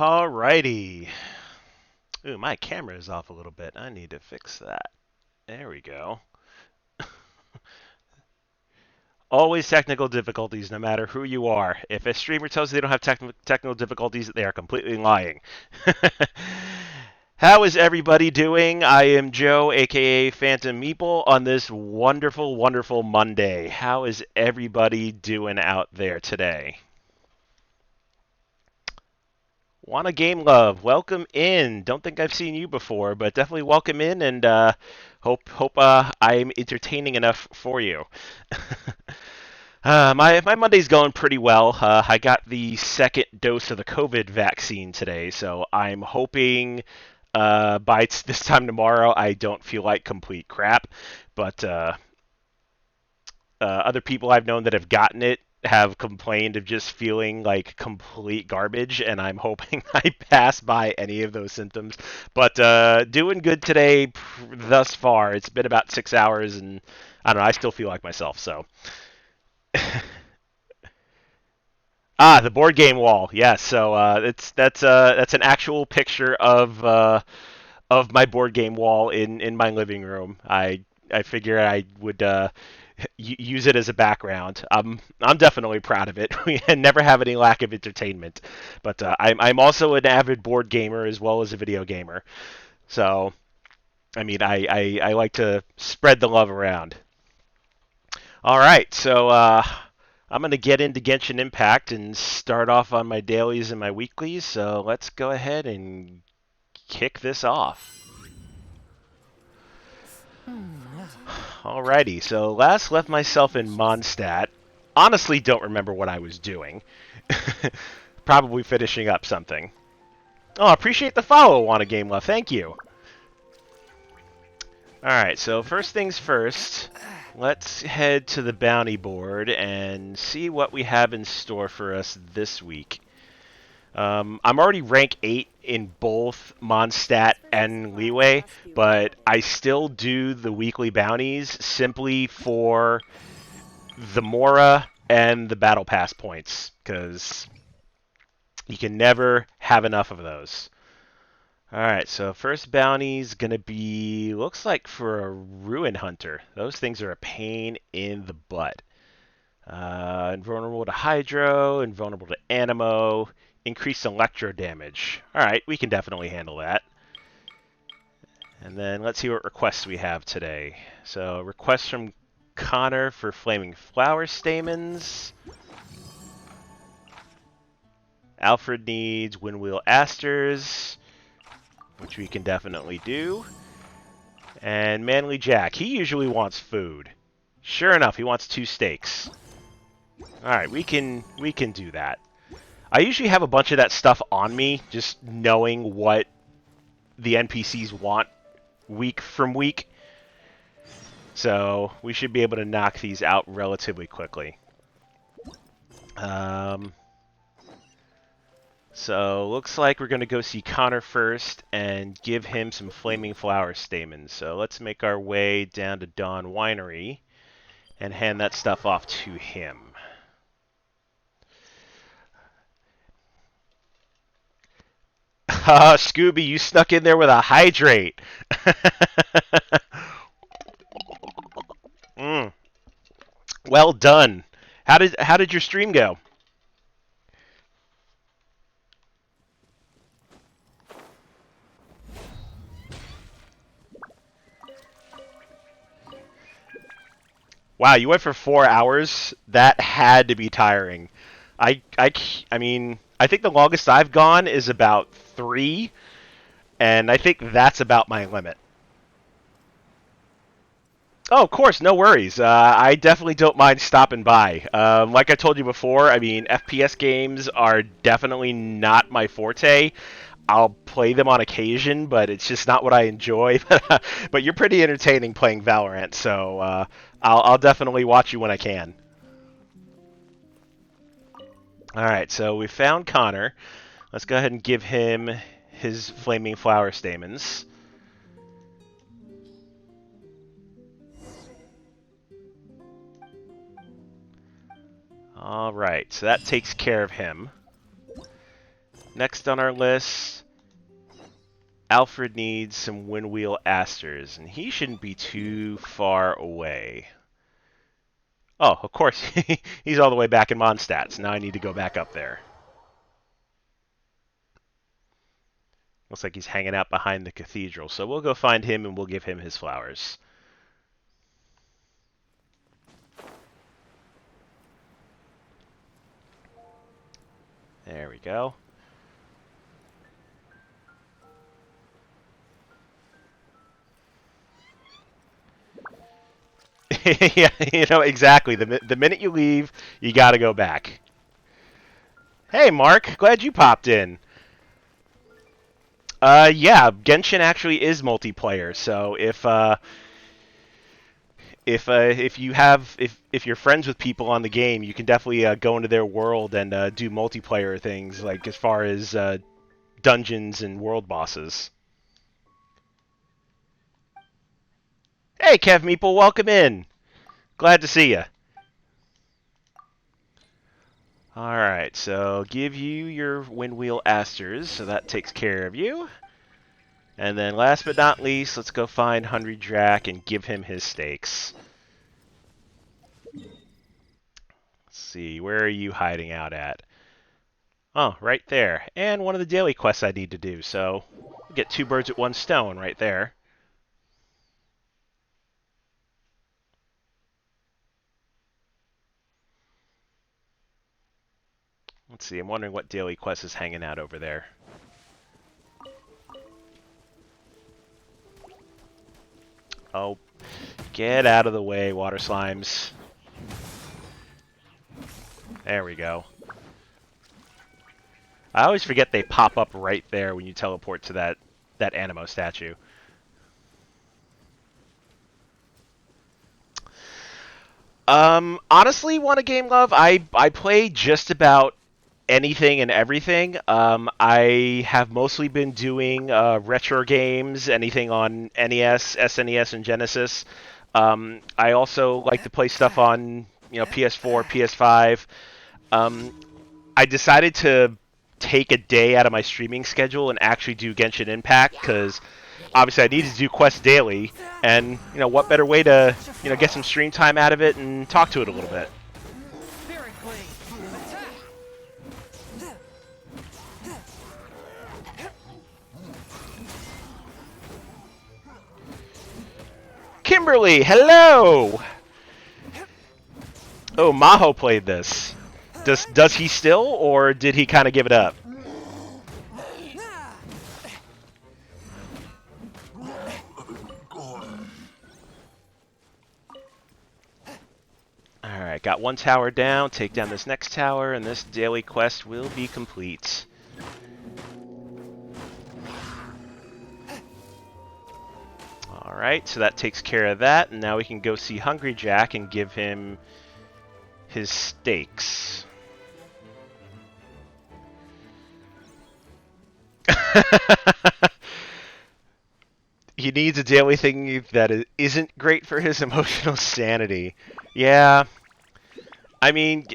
Alrighty. Ooh, my camera is off a little bit. I need to fix that. There we go. Always technical difficulties, no matter who you are. If a streamer tells you they don't have technical difficulties, they are completely lying. How is everybody doing? I am Joe, aka Phantom Meeple, on this wonderful, wonderful Monday. How is everybody doing out there today? Wanna Game Love, welcome in. Don't think I've seen you before, but definitely welcome in, and hope I'm entertaining enough for you. My Monday's going pretty well. I got the second dose of the COVID vaccine today, so I'm hoping by this time tomorrow I don't feel like complete crap. But other people I've known that have gotten it have complained of just feeling like complete garbage, and I'm hoping I pass by any of those symptoms. But doing good today thus far. It's been about 6 hours, and I don't know. I still feel like myself. So, the board game wall. Yes. So that's an actual picture of my board game wall in my living room. I figure I would use it as a background. I'm definitely proud of it. We never have any lack of entertainment, but I'm also an avid board gamer as well as a video gamer. So I mean I like to spread the love around. All right, so I'm gonna get into Genshin Impact and start off on my dailies and my weeklies. So let's go ahead and kick this off. Alrighty, so last left myself in Mondstadt. Honestly, don't remember what I was doing. Probably finishing up something. Oh, appreciate the follow on a game left. Thank you. Alright, so first things first, let's head to the bounty board and see what we have in store for us this week. I'm already rank 8 in both Mondstadt and Leeway, but I still do the weekly bounties simply for the Mora and the Battle Pass points, because you can never have enough of those. Alright, so first bounty's gonna be, looks like for a Ruin Hunter. Those things are a pain in the butt. Invulnerable to Hydro, invulnerable to Anemo, increased electro damage. Alright, we can definitely handle that. And then let's see what requests we have today. So, requests from Connor for Flaming Flower Stamens. Alfred needs Windwheel Asters, which we can definitely do. And Manly Jack, he usually wants food. Sure enough, he wants 2 steaks. Alright, we can do that. I usually have a bunch of that stuff on me, just knowing what the NPCs want week from week. So we should be able to knock these out relatively quickly. So looks like we're going to go see Connor first and give him some Flaming Flower Stamens. So let's make our way down to Dawn Winery and hand that stuff off to him. Scooby, you snuck in there with a hydrate. mm. Well done. How did your stream go? Wow, you went for 4 hours? That had to be tiring. I mean, I think the longest I've gone is about 3, and I think that's about my limit. Oh, of course, no worries. I definitely don't mind stopping by. Like I told you before, I mean, FPS games are definitely not my forte. I'll play them on occasion, but it's just not what I enjoy. But you're pretty entertaining playing Valorant, so I'll definitely watch you when I can. All right, so we found Connor. Let's go ahead and give him his Flaming Flower Stamens. All right, so that takes care of him. Next on our list, Alfred needs some Windwheel Asters, and he shouldn't be too far away. Oh, of course, he's all the way back in Mondstadt, so now I need to go back up there. Looks like he's hanging out behind the cathedral, so we'll go find him and we'll give him his flowers. There we go. Yeah, you know, exactly. The minute you leave, you got to go back. Hey, Mark. Glad you popped in. Yeah, Genshin actually is multiplayer. So if you're friends with people on the game, you can definitely go into their world and do multiplayer things, like as far as dungeons and world bosses. Hey, Kev Meeple, welcome in. Glad to see you. Alright, so give you your Windwheel Asters, so that takes care of you. And then last but not least, let's go find Hungry Jack and give him his steaks. Let's see, where are you hiding out at? Oh, right there. And one of the daily quests I need to do, so we'll get two birds with one stone right there. Let's see, I'm wondering what daily quest is hanging out over there. Oh, get out of the way, water slimes. There we go. I always forget they pop up right there when you teleport to that Anemo statue. Honestly, Wanna Game Love, I play just about anything and everything. I have mostly been doing retro games, anything on NES, SNES, and Genesis. I also like to play stuff on PS4, PS5. I decided to take a day out of my streaming schedule and actually do Genshin Impact because obviously I needed to do quests daily, and what better way to get some stream time out of it and talk to it a little bit. Kimberly, hello. Oh, Maho played this. Does he still, or did he kind of give it up? Alright, got one tower down. Take down this next tower, and this daily quest will be complete. Alright, so that takes care of that, and now we can go see Hungry Jack and give him his steaks. He needs a daily thing that isn't great for his emotional sanity. Yeah. I mean,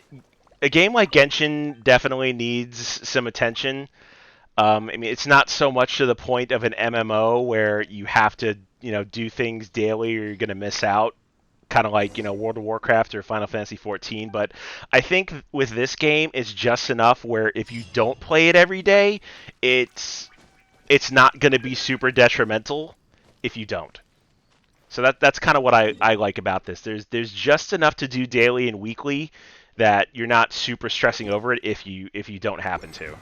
a game like Genshin definitely needs some attention. I mean, it's not so much to the point of an MMO where you have to, do things daily or you're going to miss out, kind of like, World of Warcraft or Final Fantasy XIV. But I think with this game, it's just enough where if you don't play it every day, it's not going to be super detrimental if you don't. So that's kind of what I like about this. There's just enough to do daily and weekly that you're not super stressing over it if you don't happen to.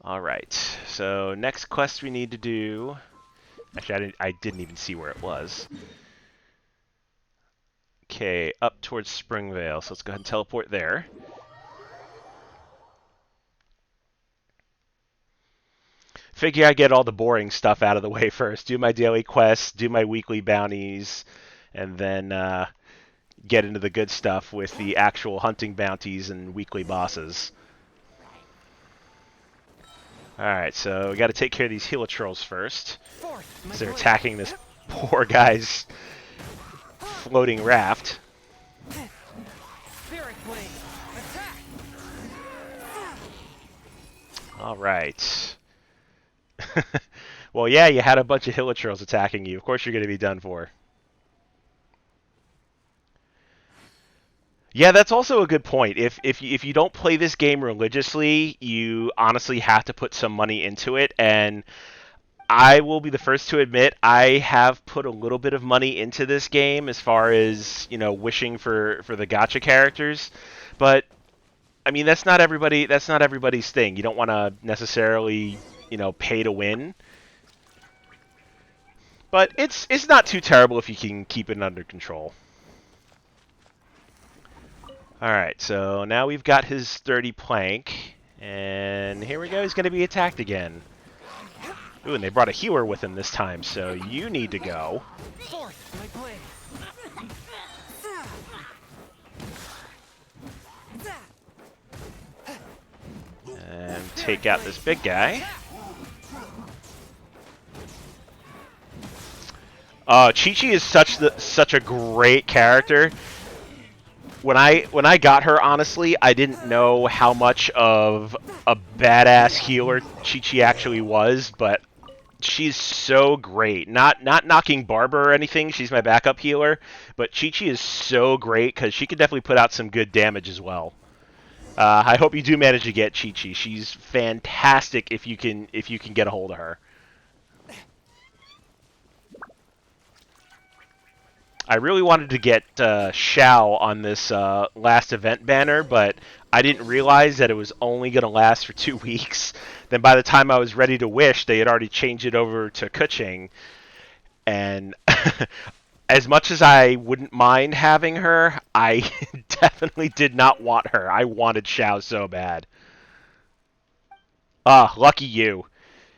Alright, so next quest we need to do... Actually, I didn't even see where it was. Okay, up towards Springvale, so let's go ahead and teleport there. Figure I get all the boring stuff out of the way first. Do my daily quests, do my weekly bounties, and then get into the good stuff with the actual hunting bounties and weekly bosses. Alright, so we got to take care of these Helitrolls first, because they're attacking this poor guy's floating raft. All right. Well, yeah, you had a bunch of Hilichurls attacking you. Of course you're going to be done for. Yeah, that's also a good point. If you don't play this game religiously, you honestly have to put some money into it. And I will be the first to admit I have put a little bit of money into this game as far as, wishing for the gacha characters. But I mean, that's not everybody's thing. You don't want to necessarily, pay to win. But it's not too terrible if you can keep it under control. Alright, so now we've got his sturdy plank. And here we go, he's going to be attacked again. Ooh, and they brought a healer with him this time, so you need to go. And take out this big guy. Chi-Chi is such a great character. When I got her, honestly, I didn't know how much of a badass healer Chi-Chi actually was, but she's so great. Not knocking Barber or anything, she's my backup healer, but Chi-Chi is so great because she can definitely put out some good damage as well. I hope you do manage to get Chi-Chi. She's fantastic if you can get a hold of her. I really wanted to get Xiao on this last event banner, but I didn't realize that it was only going to last for 2 weeks. Then by the time I was ready to wish, they had already changed it over to Keqing. And as much as I wouldn't mind having her, I definitely did not want her. I wanted Xiao so bad. Ah, lucky you.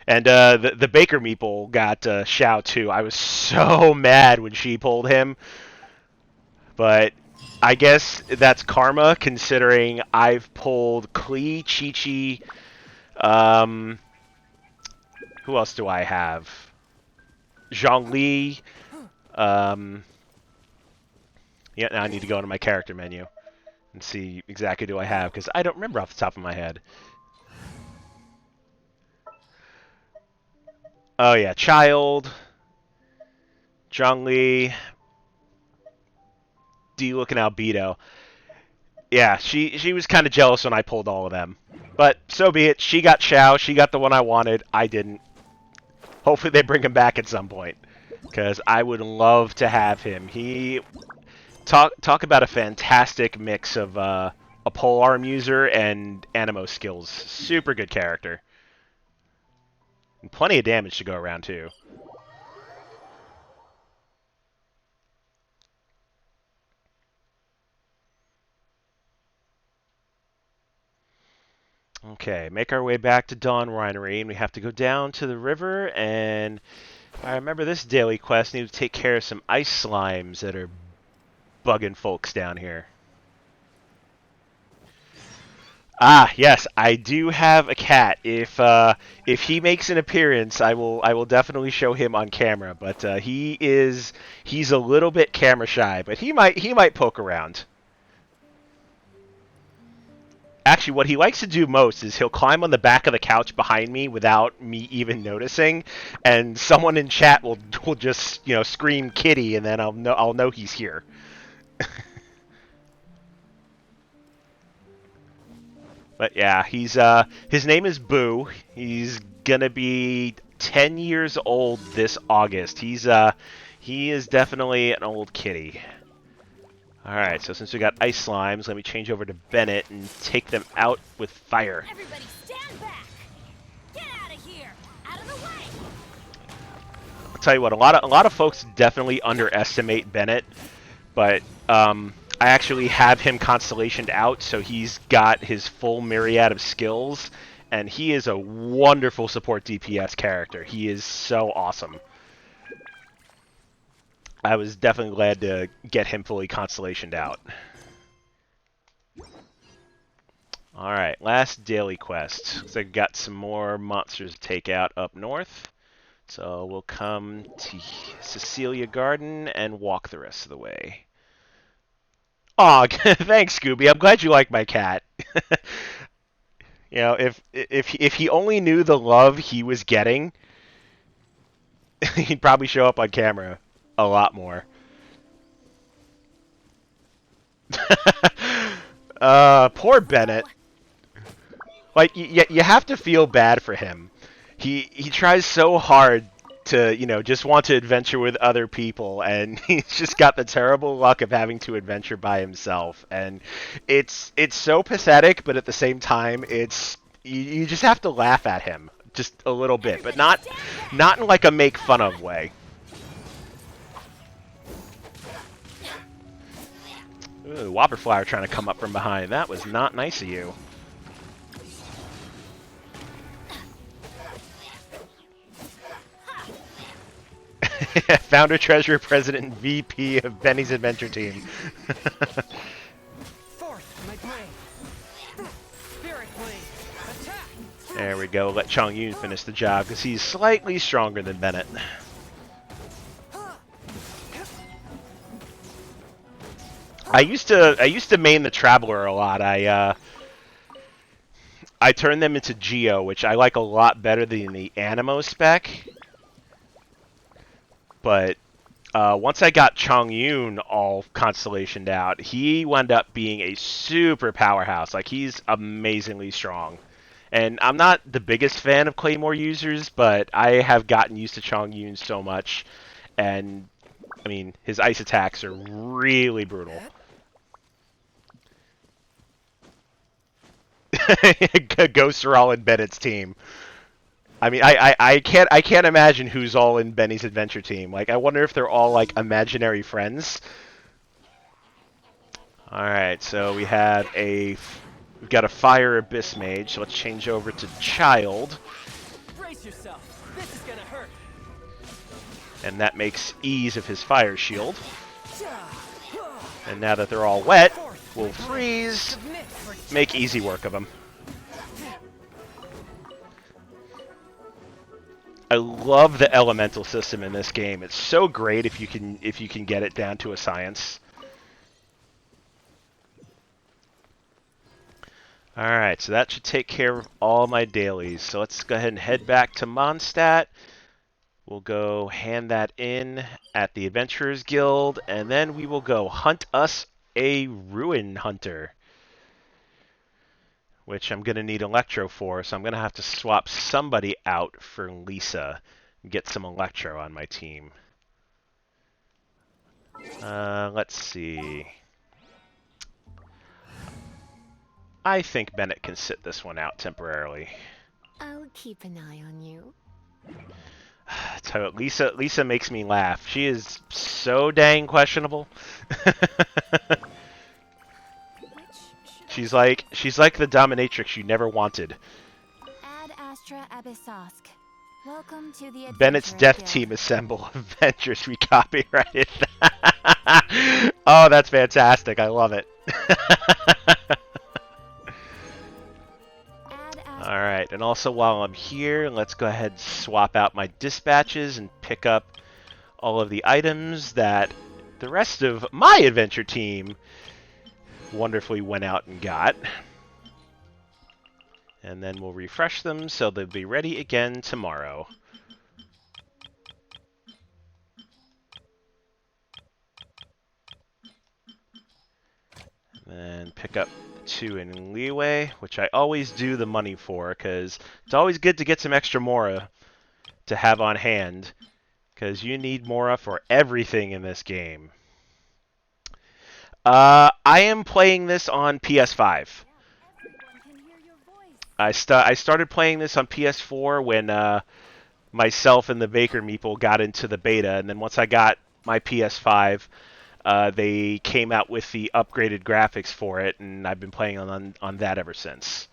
And the Baker Meeple got Xiao too. I was so mad when she pulled him. But I guess that's karma, considering I've pulled Klee, Chi-Chi. Who else do I have? Zhongli. Yeah, now I need to go into my character menu and see exactly who I have, because I don't remember off the top of my head. Oh yeah, Child, Zhongli, D-Look, and Albedo. Yeah, she was kind of jealous when I pulled all of them. But so be it. She got Xiao. She got the one I wanted. I didn't. Hopefully they bring him back at some point, because I would love to have him. He talk about a fantastic mix of a polearm user and Anemo skills. Super good character. And plenty of damage to go around too. Okay, make our way back to Dawn Winery, and we have to go down to the river, and I remember this daily quest, need to take care of some ice slimes that are bugging folks down here. Ah, yes, I do have a cat. If he makes an appearance, I will definitely show him on camera, but he's a little bit camera shy, but he might poke around. Actually, what he likes to do most is he'll climb on the back of the couch behind me without me even noticing, and someone in chat will just scream "kitty," and then I'll know he's here. But yeah, his name is Boo. He's gonna be 10 years old this August. He is definitely an old kitty. Alright, so since we got ice slimes, let me change over to Bennett and take them out with fire. Everybody stand back! Get out of here! Out of the way! I'll tell you what, a lot of folks definitely underestimate Bennett, but I actually have him constellationed out, so he's got his full myriad of skills, and he is a wonderful support DPS character. He is so awesome. I was definitely glad to get him fully constellationed out. Alright, last daily quest. Looks like I got some more monsters to take out up north. So we'll come to Cecilia Garden and walk the rest of the way. Aw, thanks, Scooby. I'm glad you like my cat. You know, if he only knew the love he was getting, he'd probably show up on camera a lot more. Poor Bennett. Like you have to feel bad for him. He tries so hard to, you know, just want to adventure with other people, and he's just got the terrible luck of having to adventure by himself. And it's so pathetic, but at the same time, you just have to laugh at him just a little bit, but not in like a make fun of way. Ooh, Whopper Flower trying to come up from behind. That was not nice of you. Founder, treasurer, president, and VP of Benny's Adventure Team. Fourth, my blade. Spirit blade. Attack. There we go. Let Chong Yun finish the job because he's slightly stronger than Bennett. I used to main the Traveler a lot. I turned them into Geo, which I like a lot better than the Animo spec. But once I got Chong Yun all constellationed out, he wound up being a super powerhouse. Like, he's amazingly strong. And I'm not the biggest fan of Claymore users, but I have gotten used to Chong Yun so much. And, I mean, his ice attacks are really brutal. Ghosts are all in Bennett's team. I mean, I can't imagine who's all in Benny's Adventure Team. Like, I wonder if they're all like imaginary friends. All right, so we've got a Fire Abyss Mage. So let's change over to Child. Brace yourself. This is gonna hurt. And that makes ease of his Fire Shield. And now that they're all wet, we'll freeze, make easy work of them. I love the elemental system in this game. It's so great if you can get it down to a science. All right, so that should take care of all my dailies. So let's go ahead and head back to Mondstadt. We'll go hand that in at the Adventurers Guild, and then we will go hunt us a Ruin Hunter, which I'm going to need Electro for, so I'm going to have to swap somebody out for Lisa and get some Electro on my team. Let's see. I think Bennett can sit this one out temporarily. I'll keep an eye on you. So Lisa makes me laugh. She is so dang questionable. She's like the dominatrix you never wanted. Ad Astra Abyssosk. Welcome to the Bennett's Adventurer Death Guild. Team Assemble Adventures. We copyrighted that. Oh, that's fantastic. I love it. Alright, and also while I'm here, let's go ahead and swap out my dispatches and pick up all of the items that the rest of my adventure team wonderfully went out and got. And then we'll refresh them so they'll be ready again tomorrow. And then pick up 2 in Leeway, which I always do the money for, because it's always good to get some extra Mora to have on hand, because you need Mora for everything in this game. I am playing this on PS5. I started playing this on PS4 when myself and the Baker Meeple got into the beta, and then once I got my PS5, they came out with the upgraded graphics for it, and I've been playing on that ever since.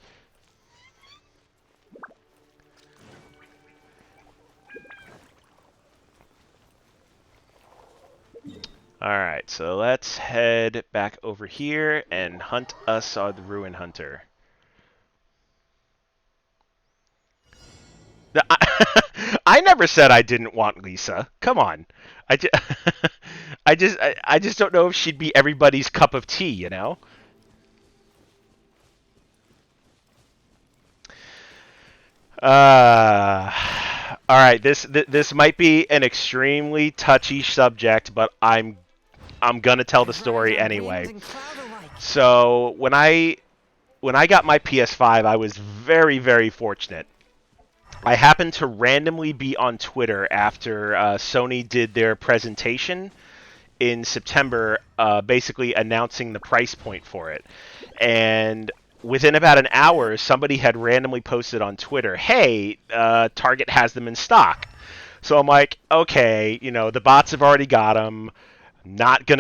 Alright, so let's head back over here and hunt us the Ruin Hunter. I never said I didn't want Lisa. Come on. I just don't know if she'd be everybody's cup of tea, you know? Uh, all right. This might be an extremely touchy subject, but I'm gonna tell the story anyway. So when I got my PS5, I was very, very fortunate. I happened to randomly be on Twitter after Sony did their presentation in September, basically announcing the price point for it. And within about an hour, somebody had randomly posted on Twitter, "Hey, Target has them in stock." So I'm like, okay, the bots have already got them. Not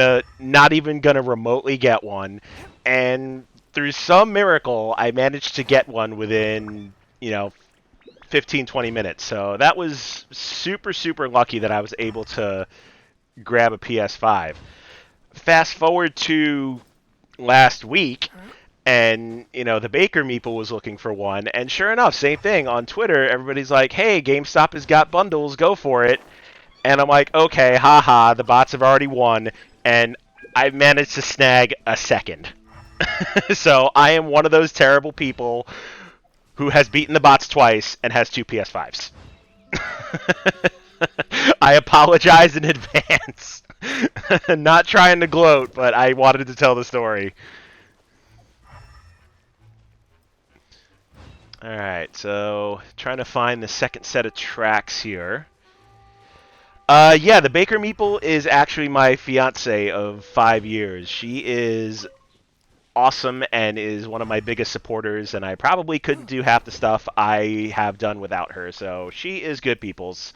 even gonna remotely get one. And through some miracle, I managed to get one within, 15, 20 minutes. So that was super, super lucky that I was able to grab a PS5. Fast forward to last week, and the Baker Meeple was looking for one, and sure enough, same thing on Twitter. Everybody's like, "Hey, GameStop has got bundles, go for it." And I'm like, "Okay, haha, the bots have already won," and I managed to snag a second. So I am one of those terrible people who has beaten the bots twice and has two PS5s. I apologize in advance. Not trying to gloat, but I wanted to tell the story. Alright, so trying to find the second set of tracks here. Yeah, the Baker Meeple is actually my fiance of 5 years. She is awesome and is one of my biggest supporters, and I probably couldn't do half the stuff I have done without her, so she is good peoples.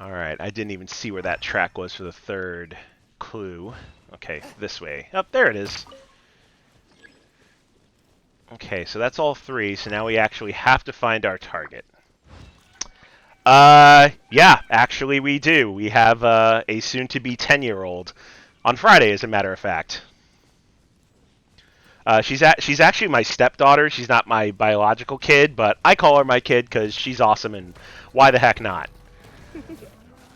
Alright, I didn't even see where that track was for the third clue. Okay, this way. Oh, there it is. Okay, so that's all three, so now we actually have to find our target. Yeah, actually we do. We have a soon-to-be 10-year-old on Friday, as a matter of fact. She's actually my stepdaughter. She's not my biological kid, but I call her my kid because she's awesome, and why the heck not?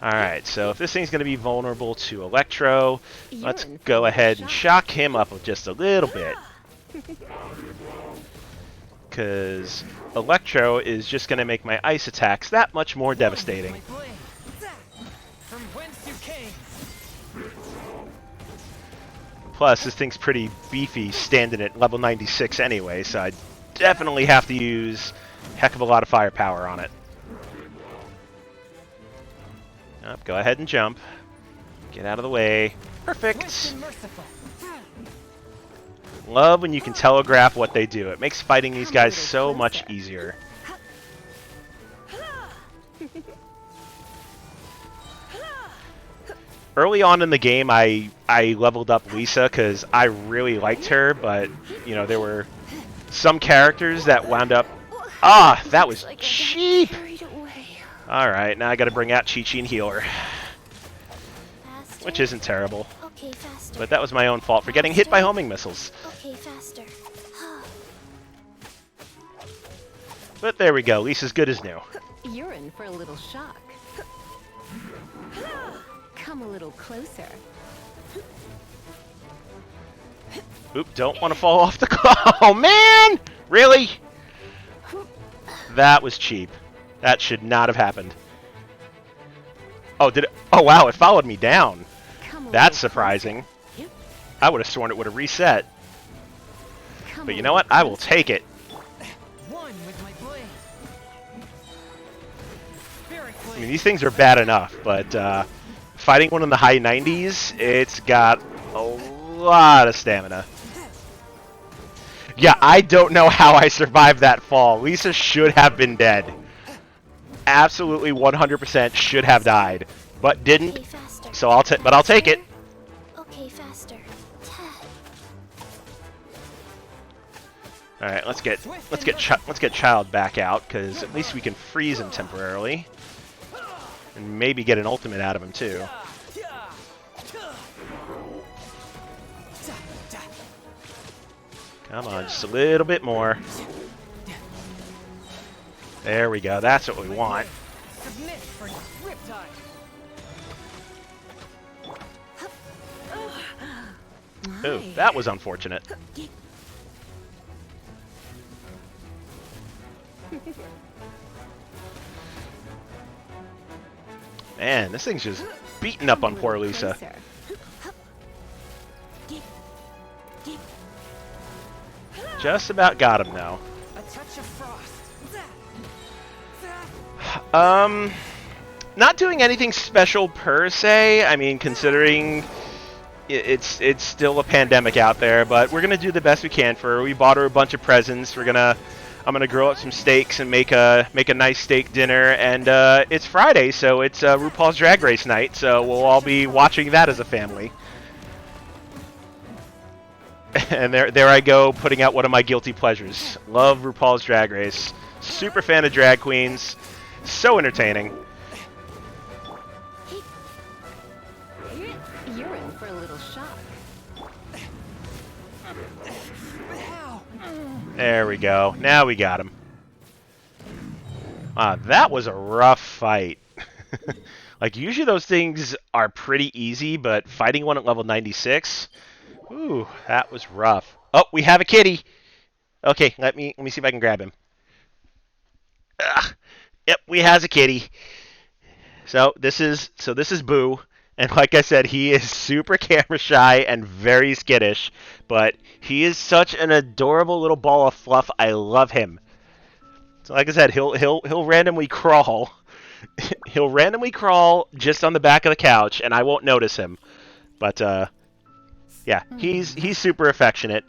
Alright, so if this thing's going to be vulnerable to Electro, let's go ahead and shock him up just a little bit. Because Electro is just going to make my ice attacks that much more devastating. From whence you came. Plus, this thing's pretty beefy standing at level 96 anyway, so I definitely have to use a heck of a lot of firepower on it. Oh, go ahead and jump. Get out of the way. Perfect! Love when you can telegraph what they do. It makes fighting these guys so much easier. Early on in the game, I leveled up Lisa because I really liked her, but, there were some characters that wound up... Ah, that was cheap! Alright, now I gotta bring out Chi-Chi and heal her. Which isn't terrible. Okay, faster. But that was my own fault for getting hit by homing missiles. Okay, faster. But there we go, Lisa's good as new. You're in for a little shock. Come a little closer. Oop, don't want to fall off the cliff. Oh, man! Really? That was cheap. That should not have happened. Oh, did it? Oh, wow, it followed me down. That's surprising. I would have sworn it would have reset. But you know what? I will take it. One with my blade. Spirit I mean, blade. these things are bad enough, but fighting one in the high 90s, it's got a lot of stamina. Yeah, I don't know how I survived that fall. Lisa should have been dead. Absolutely 100% should have died, but didn't. Okay, faster. So I'll take it. Okay, faster. All right, let's get Child back out, because at least we can freeze him temporarily, and maybe get an ultimate out of him too. Come on, just a little bit more. There we go. That's what we want. Submit for Riptide. Ooh, that was unfortunate. Man, this thing's just beating up on poor Lisa. Closer. Just about got him now. A touch of frost. Not doing anything special per se. I mean, considering it's still a pandemic out there, but we're gonna do the best we can for her. We bought her a bunch of presents. I'm gonna grill up some steaks and make a nice steak dinner. And it's Friday, so it's RuPaul's Drag Race night. So we'll all be watching that as a family. And there I go, putting out one of my guilty pleasures. Love RuPaul's Drag Race. Super fan of drag queens. So entertaining. You're in for a little shock. Ow. There we go. Now we got him. That was a rough fight. Like, usually those things are pretty easy, but fighting one at level 96... Ooh, that was rough. Oh, we have a kitty. Okay, let me see if I can grab him. Yep, we has a kitty. So this is Boo, and like I said, he is super camera shy and very skittish, but he is such an adorable little ball of fluff. I love him. So like I said, he'll randomly crawl. He'll randomly crawl just on the back of the couch, and I won't notice him. But yeah, he's super affectionate.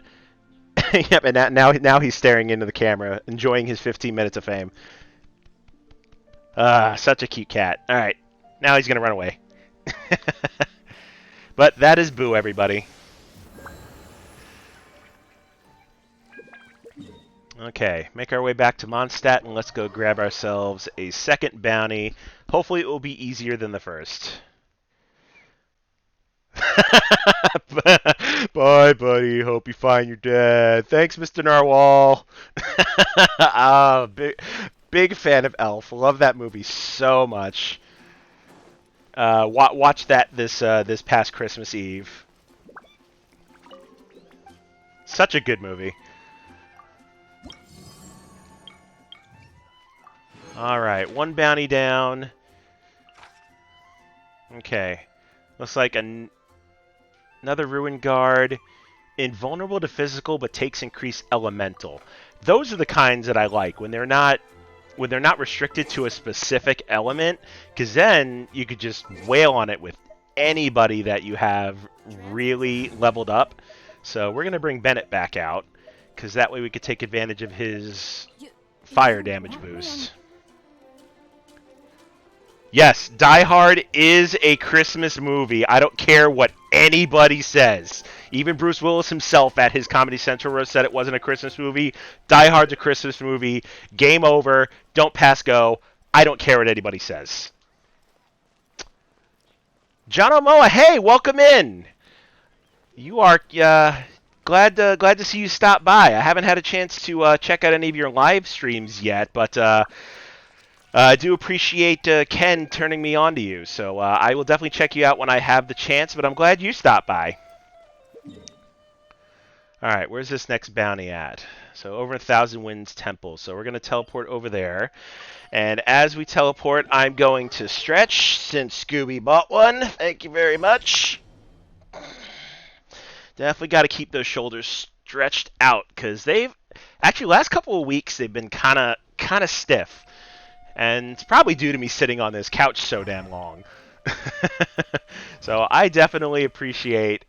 Yep, and now he's staring into the camera, enjoying his 15 minutes of fame. Such a cute cat. All right, now he's gonna run away. But that is Boo, everybody. Okay, make our way back to Mondstadt, and let's go grab ourselves a second bounty. Hopefully it will be easier than the first. Bye, buddy. Hope you find your dad. Thanks, Mr. Narwhal. Big fan of Elf. Love that movie so much. Watch that this past Christmas Eve. Such a good movie. All right, one bounty down. Okay, looks like another Ruin Guard. Invulnerable to physical, but takes increased elemental. Those are the kinds that I like when they're not restricted to a specific element, because then you could just wail on it with anybody that you have really leveled up. So we're gonna bring Bennett back out, because that way we could take advantage of his fire damage boost. Yes, Die Hard is a Christmas movie. I don't care what anybody says. Even Bruce Willis himself at his Comedy Central roast said it wasn't a Christmas movie. Die Hard's a Christmas movie. Game over. Don't pass go. I don't care what anybody says. John Omoa, hey, welcome in. You are glad to see you stop by. I haven't had a chance to check out any of your live streams yet, but I do appreciate Ken turning me on to you, so I will definitely check you out when I have the chance, but I'm glad you stopped by. Alright, where's this next bounty at? So over in Thousand Winds Temple, so we're going to teleport over there. And as we teleport, I'm going to stretch, since Scooby bought one. Thank you very much. Definitely got to keep those shoulders stretched out, because actually last couple of weeks they've been kind of stiff. And it's probably due to me sitting on this couch so damn long. So I definitely appreciate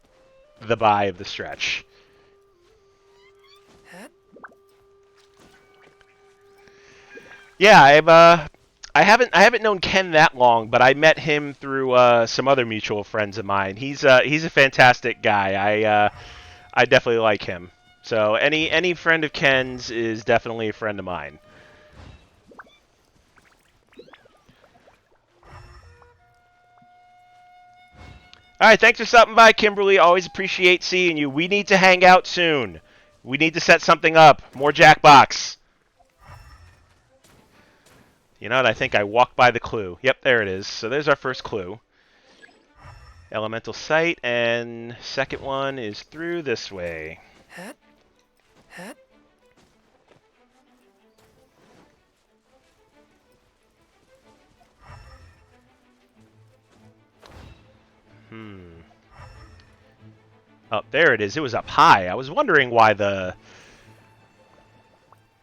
the buy of the stretch. Yeah, I haven't known Ken that long, but I met him through some other mutual friends of mine. He's a fantastic guy. I definitely like him. So any friend of Ken's is definitely a friend of mine. All right, thanks for stopping by, Kimberly. Always appreciate seeing you. We need to hang out soon. We need to set something up. More Jackbox. You know what? I think I walked by the clue. Yep, there it is. So there's our first clue. Elemental Sight, and second one is through this way. Oh, there it is. It was up high. I was wondering why the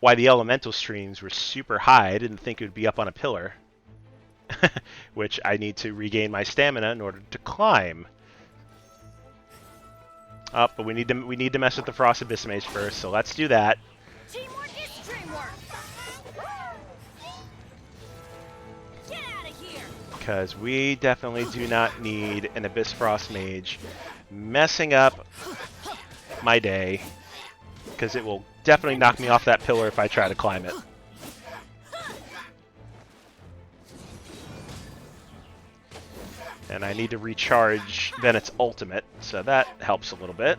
elemental streams were super high. I didn't think it would be up on a pillar. Which I need to regain my stamina in order to climb. Oh, but we need to mess with the Frost Abyss Mage first, so let's do that. Teamwork is dreamwork. Get out of here. Because we definitely do not need an Abyss Frost Mage messing up my day. Because it will definitely knock me off that pillar if I try to climb it. And I need to recharge Bennett's ultimate, so that helps a little bit.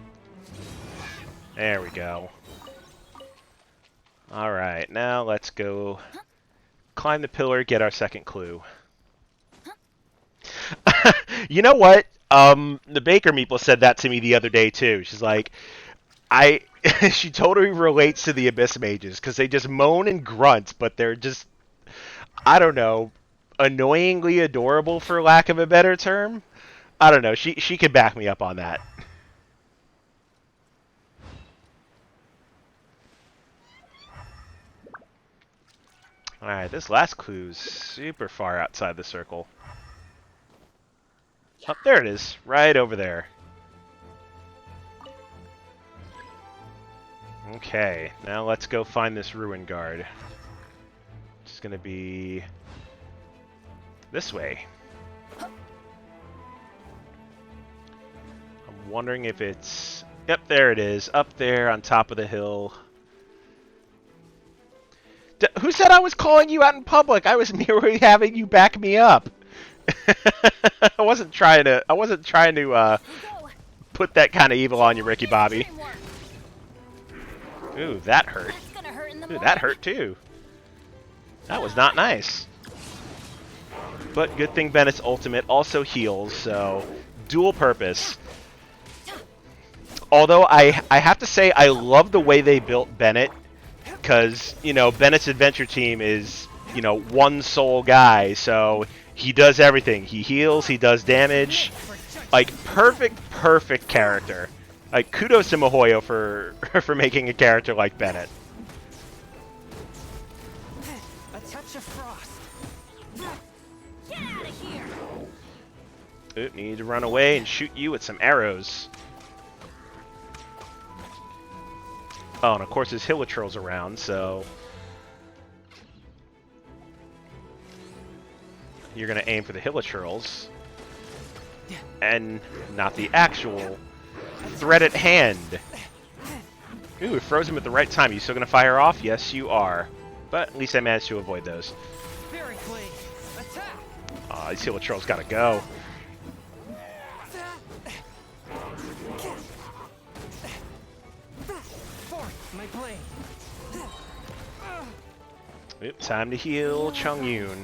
There we go. Alright, now let's go climb the pillar, get our second clue. You know what? The Baker Meeple said that to me the other day too. She's like, she totally relates to the Abyss Mages, because they just moan and grunt, but they're just, I don't know, annoyingly adorable, for lack of a better term. I don't know. She could back me up on that. Alright, this last clue's super far outside the circle. Oh, there it is. Right over there. Okay, now let's go find this Ruin Guard. It's gonna be this way. I'm wondering if it's... Yep, there it is. Up there on top of the hill. Who said I was calling you out in public? I was merely having you back me up. I wasn't trying to put that kind of evil on you, Ricky Bobby. Ooh, that hurt. Ooh, that hurt too. That was not nice. But good thing Bennett's ultimate also heals, so dual purpose. Although I have to say I love the way they built Bennett, because, you know, Bennett's adventure team is, you know, one sole guy, so he does everything. He heals, he does damage. Like, perfect character. Like, kudos to Mihoyo for making a character like Bennett. A touch of frost. Get out of here. Oop, need to run away and shoot you with some arrows. Oh, and of course his Hilichurl's around, so... You're going to aim for the Hilichurls. And not the actual threat at hand. Ooh, it froze him at the right time. You still going to fire off? Yes, you are. But at least I managed to avoid those. Very clean. Attack. Aw, these Hilichurls got to go. Forth, my blade. Oop, time to heal Chongyun.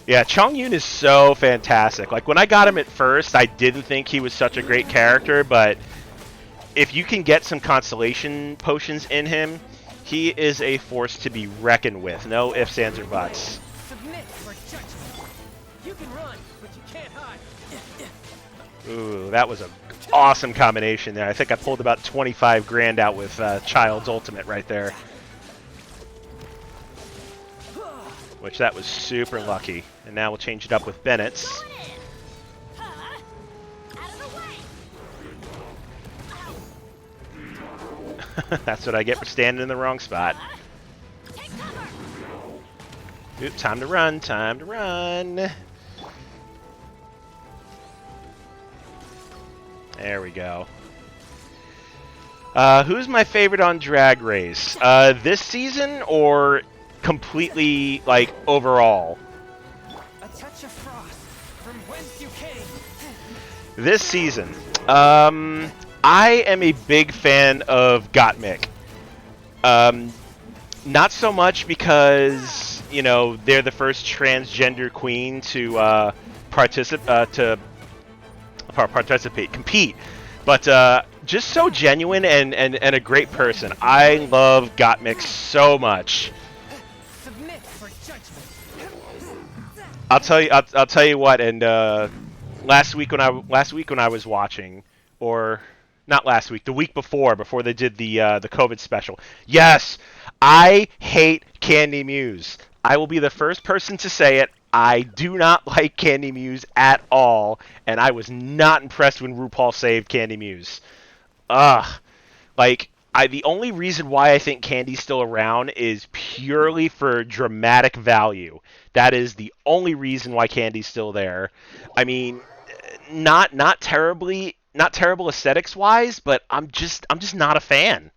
Yeah, Chongyun is so fantastic. Like, when I got him at first, I didn't think he was such a great character, but if you can get some constellation potions in him, he is a force to be reckoned with. No ifs, ands, or buts. Submit for judgment. You can run, but you can't hide. Ooh, that was an awesome combination there. I think I pulled about 25 grand out with Child's ultimate right there. Which, that was super lucky. And now we'll change it up with Bennett's. Going in. Huh? Out of the way. That's what I get for standing in the wrong spot. Take cover. Oop, time to run, time to run. There we go. Who's my favorite on Drag Race? This season or completely, like, overall? A touch of frost from whence you came. This season. I am a big fan of Gottmik. Not so much because, you know, they're the first transgender queen to compete, but just so genuine and a great person. I love Gottmik so much. Submit for judgment. I'll tell you what. And last week when I was watching, or not last week, the week before they did the COVID special. Yes, I hate Candy Muse. I will be the first person to say it. I do not like Candy Muse at all, and I was not impressed when RuPaul saved Candy Muse. Ugh. Like, the only reason why I think Candy's still around is purely for dramatic value. That is the only reason why Candy's still there. I mean, not terrible aesthetics wise, but I'm just not a fan.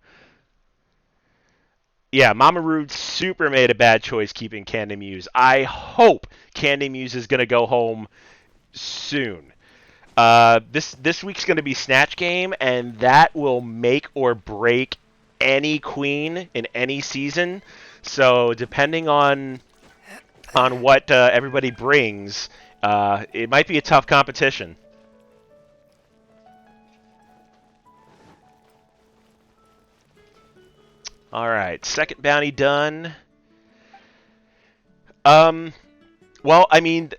Yeah, Mama Rude super made a bad choice keeping Candy Muse. I hope Candy Muse is gonna go home soon. This week's going to be Snatch Game, and that will make or break any queen in any season. So depending on what everybody brings, it might be a tough competition. All right, second bounty done. Well, I mean,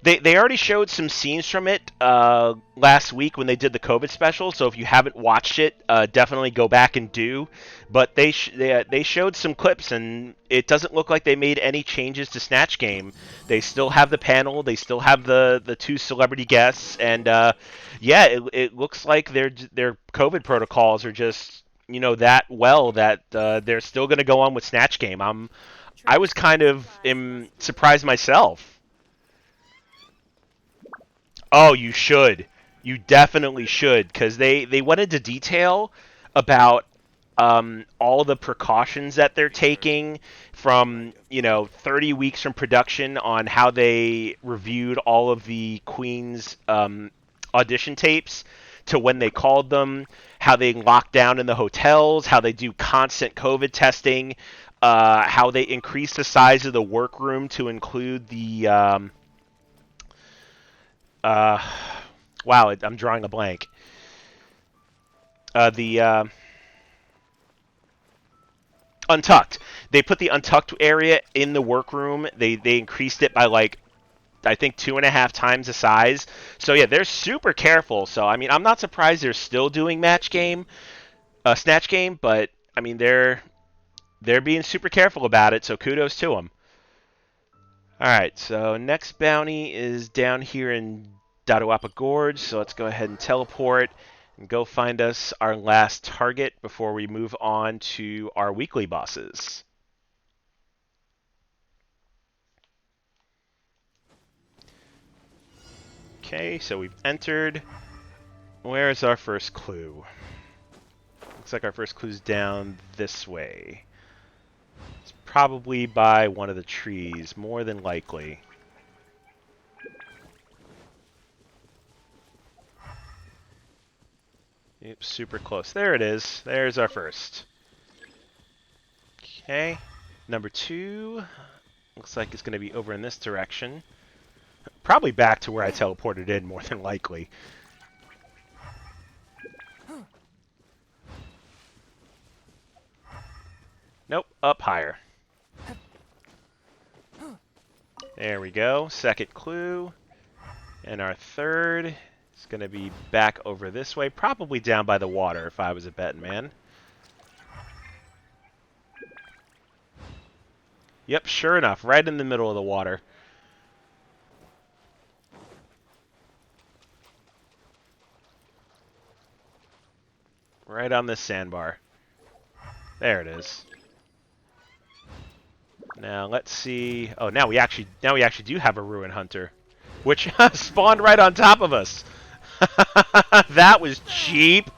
they already showed some scenes from it last week when they did the COVID special. So if you haven't watched it, definitely go back and do. But they showed some clips, and it doesn't look like they made any changes to Snatch Game. They still have the panel, they still have the two celebrity guests, and yeah, it looks like their COVID protocols are just that well that they're still going to go on with Snatch Game. I was kind of surprised myself. Oh, you should. You definitely should, because they went into detail about all the precautions that they're taking from 30 weeks from production on how they reviewed all of the Queen's audition tapes to when they called them, how they lock down in the hotels, how they do constant COVID testing. How they increased the size of the workroom to include the wow, I'm drawing a blank. The Untucked. They put the Untucked area in the workroom. They increased it by like I think 2.5 times the size. So yeah, they're super careful. So I mean, I'm not surprised they're still doing Snatch Game, but I mean they're being super careful about it, so kudos to them. Alright, so next bounty is down here in Dadawapa Gorge, so let's go ahead and teleport and go find us our last target before we move on to our weekly bosses. Okay, so we've entered. Where's our first clue? Looks like our first clue's down this way. Probably by one of the trees, more than likely. Yep, super close. There it is. There's our first. Okay. Number 2. Looks like it's going to be over in this direction. Probably back to where I teleported in, more than likely. Nope, up higher. There we go. Second clue. And our third is going to be back over this way. Probably down by the water if I was a betting man. Yep, sure enough. Right in the middle of the water. Right on this sandbar. There it is. Now let's see. Oh, now we actually do have a Ruin Hunter, which spawned right on top of us. That was cheap.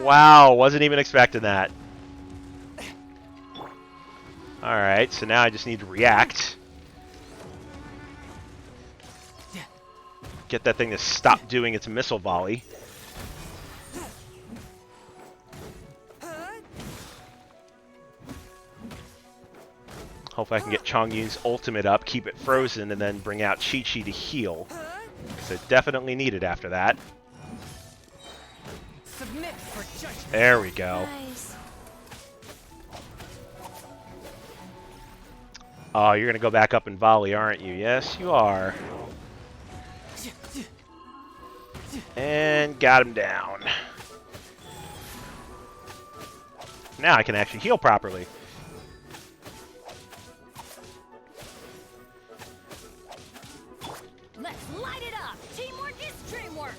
Wow, wasn't even expecting that. All right, so now I just need to react. Get that thing to stop doing its missile volley. Hopefully I can get Chongyun's ultimate up, keep it frozen, and then bring out Chi-Chi to heal. Because it definitely needed after that. Submit for judgment. There we go. Nice. Oh, you're going to go back up and volley, aren't you? Yes, you are. And got him down. Now I can actually heal properly. Let's light it up. Teamwork is dreamwork.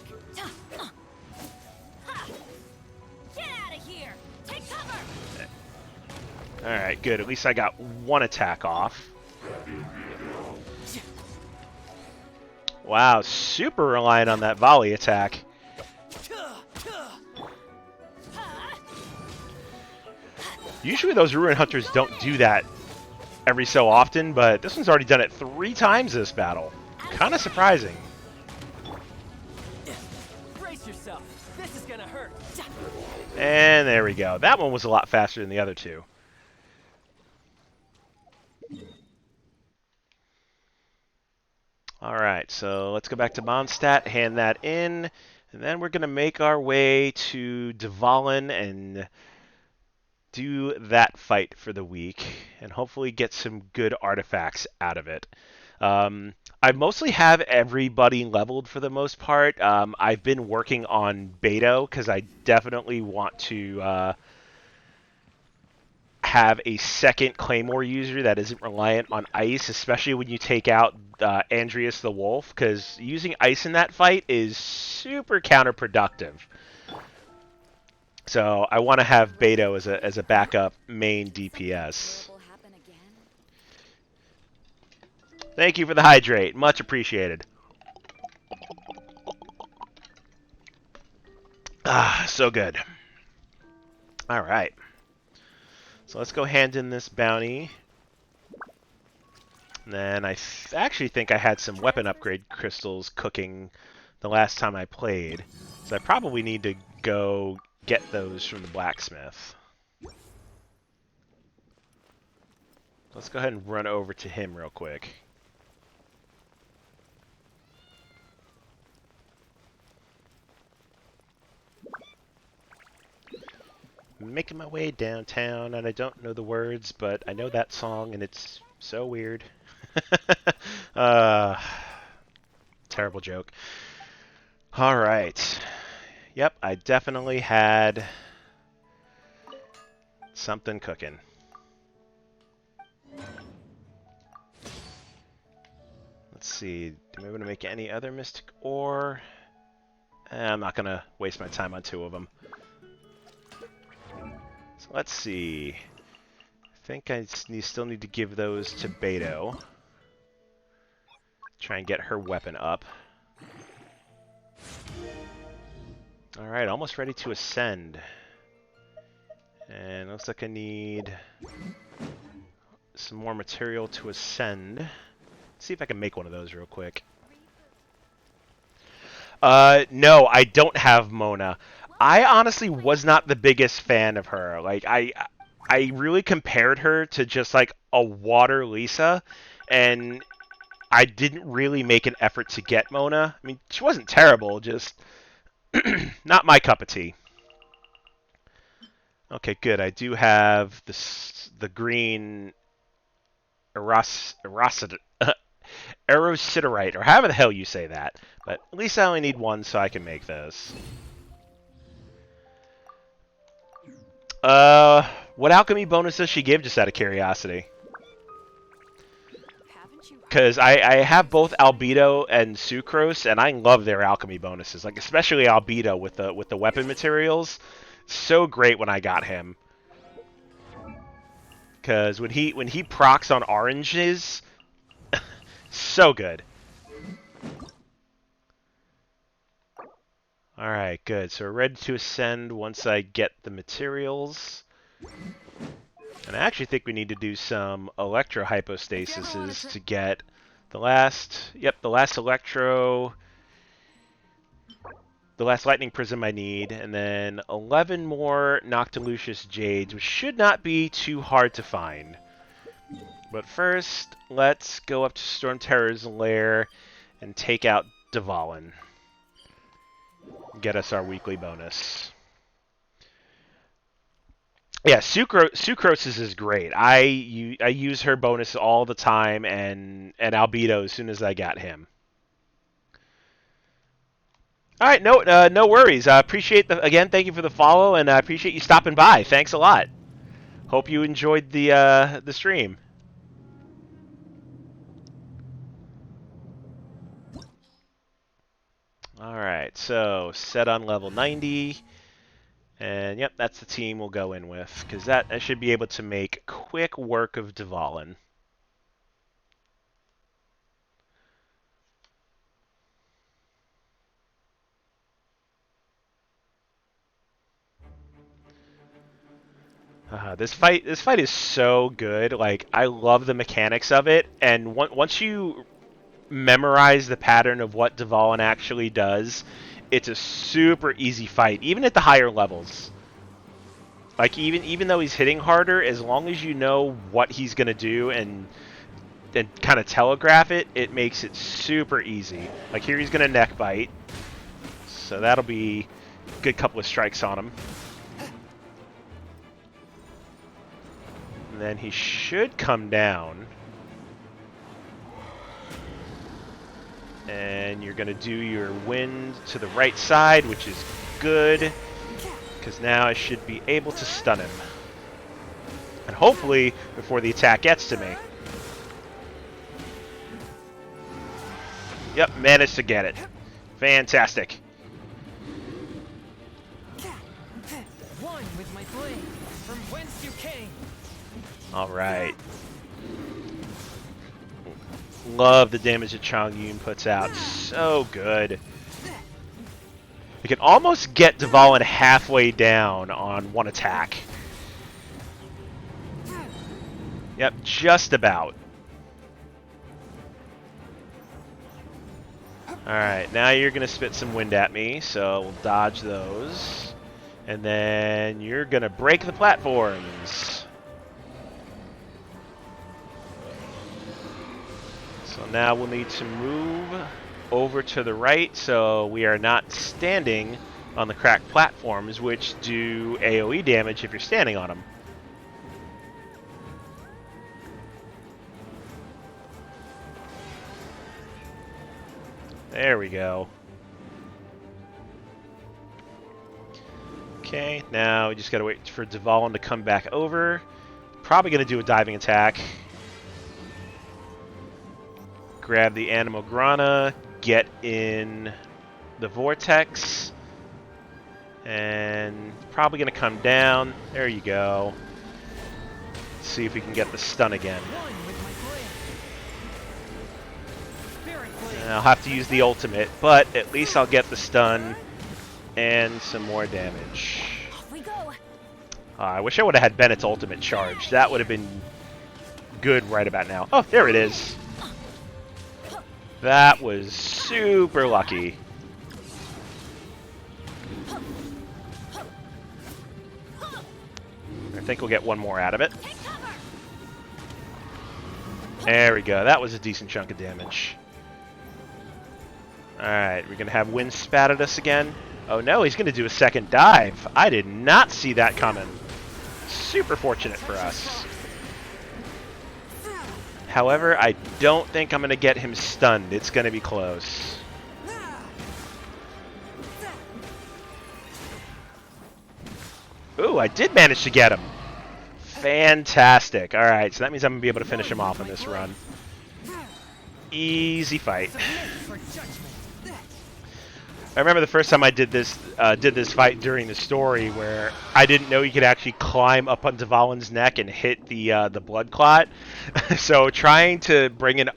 Ha. Get out of here. Take cover. Alright, good. At least I got one attack off. Wow, super reliant on that volley attack. Usually those Ruin Hunters don't do that every so often, but this one's already done it 3 times this battle. Kind of surprising. Brace yourself. This is gonna hurt. And there we go. That one was a lot faster than the other two. Alright, so let's go back to Mondstadt, hand that in, and then we're going to make our way to Dvalin and do that fight for the week, and hopefully get some good artifacts out of it. I mostly have everybody leveled for the most part. I've been working on Beto, because I definitely want to have a second Claymore user that isn't reliant on ice, especially when you take out Andreas the Wolf, because using ice in that fight is super counterproductive. So I want to have Beto as a backup main DPS. Thank you for the hydrate. Much appreciated. Ah, so good. All right. So let's go hand in this bounty. And then I actually think I had some weapon upgrade crystals cooking the last time I played. So I probably need to go get those from the blacksmith. Let's go ahead and run over to him real quick. Making my way downtown, and I don't know the words, but I know that song, and it's so weird. Terrible joke. Alright. Yep, I definitely had something cooking. Let's see. Do we want to make any other mystic ore? I'm not going to waste my time on 2 of them. So let's see. I think I still need to give those to Beto. Try and get her weapon up. Alright, almost ready to ascend. And looks like I need some more material to ascend. Let's see if I can make one of those real quick. No, I don't have Mona. I honestly was not the biggest fan of her. Like, I really compared her to just like a water Lisa, and I didn't really make an effort to get Mona. I mean, she wasn't terrible, just not my cup of tea. Okay, good. I do have the green Erosiderite, or however the hell you say that. But at least I only need 1, so I can make this. What alchemy bonus does she give, just out of curiosity? Because I have both Albedo and Sucrose, and I love their alchemy bonuses. Like, especially Albedo with the weapon materials. So great when I got him. Because when he procs on oranges, so good. Alright, good. So we're ready to ascend once I get the materials. And I actually think we need to do some electro hypostases to get the last electro, the last lightning prism I need, and then 11 more Noctilucious Jades, which should not be too hard to find. But first, let's go up to Storm Terror's lair and take out Dvalin. Get us our weekly bonus. Yeah, Sucrose's is great. I use her bonus all the time, and Albedo as soon as I got him. All right, no worries. I appreciate again. Thank you for the follow, and I appreciate you stopping by. Thanks a lot. Hope you enjoyed the stream. All right, so set on level 90, and yep, that's the team we'll go in with because I should be able to make quick work of Dvalin. This fight is so good. Like I love the mechanics of it, and once you memorize the pattern of what Dvalin actually does, it's a super easy fight, even at the higher levels. Like even though he's hitting harder, as long as you know what he's gonna do and kind of telegraph it, it makes it super easy. Like here he's gonna neck bite, so that'll be a good couple of strikes on him. And then he should come down. And you're going to do your wind to the right side, which is good. Because now I should be able to stun him. And hopefully, before the attack gets to me. Yep, managed to get it. Fantastic. One with my blade, from whence you came. All right. Love the damage that Chongyun puts out. So good. You can almost get Dvalin halfway down on one attack. Yep, just about. Alright, now you're going to spit some wind at me, so we'll dodge those. And then you're going to break the platforms. So now we'll need to move over to the right so we are not standing on the cracked platforms, which do AoE damage if you're standing on them. There we go. Okay, now we just gotta wait for Dvalin to come back over. Probably gonna do a diving attack. Grab the Animograna, get in the Vortex, and probably going to come down. There you go. Let's see if we can get the stun again. And I'll have to use the ultimate, but at least I'll get the stun and some more damage. Off we go. I wish I would have had Bennett's ultimate charged. That would have been good right about now. Oh, there it is. That was super lucky. I think we'll get one more out of it. There we go. That was a decent chunk of damage. Alright, we're going to have wind spat at us again. Oh no, he's going to do a second dive. I did not see that coming. Super fortunate for us. However, I don't think I'm going to get him stunned. It's going to be close. Ooh, I did manage to get him. Fantastic. All right, so that means I'm going to be able to finish him off in this run. Easy fight. I remember the first time I did this fight during the story where I didn't know you could actually climb up on Dvalin's neck and hit the blood clot. So trying to bring an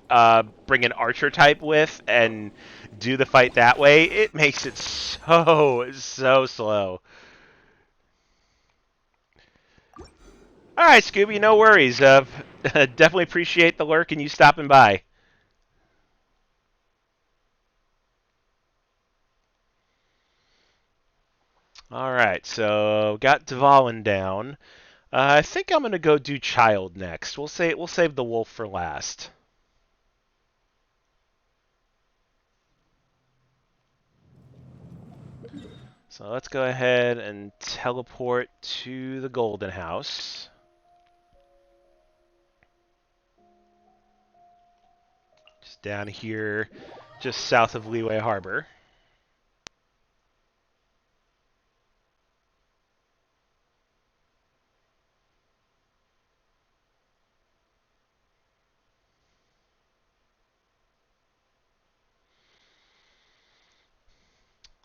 archer type with and do the fight that way, it makes it so slow. All right, Scooby, no worries. Definitely appreciate the lurk and you stopping by. Alright, so got Dvalin down. I think I'm gonna go do Child next. We'll save the wolf for last. So let's go ahead and teleport to the Golden House. Just down here, just south of Leeway Harbor.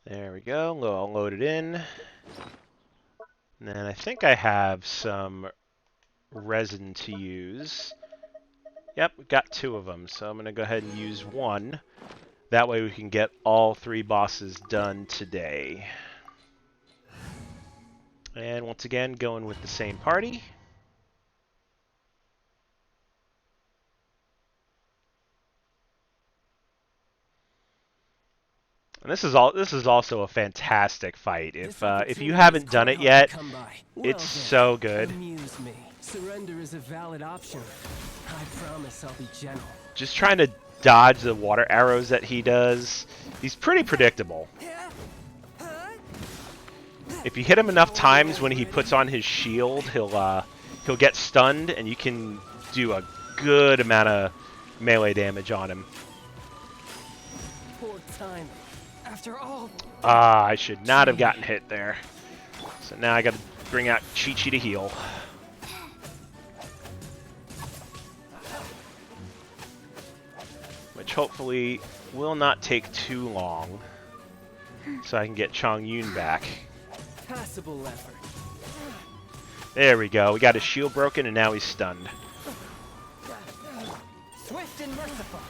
There we go, all loaded in. And then I think I have some resin to use. Yep, we got 2 of them, so I'm going to go ahead and use 1. That way we can get all 3 bosses done today. And once again, going with the same party. And this is also a fantastic fight. If you haven't done it yet, it's so good. Amuse me. Surrender is a valid option. I promise I'll be gentle. Just trying to dodge the water arrows that he does. He's pretty predictable. If you hit him enough times when he puts on his shield, he'll get stunned, and you can do a good amount of melee damage on him. Poor time. After all. Ah, I should not have gotten hit there. So now I got to bring out Chi-Chi to heal. Which hopefully will not take too long, so I can get Chongyun back. Passable effort. There we go. We got his shield broken, and now he's stunned. Swift and merciful.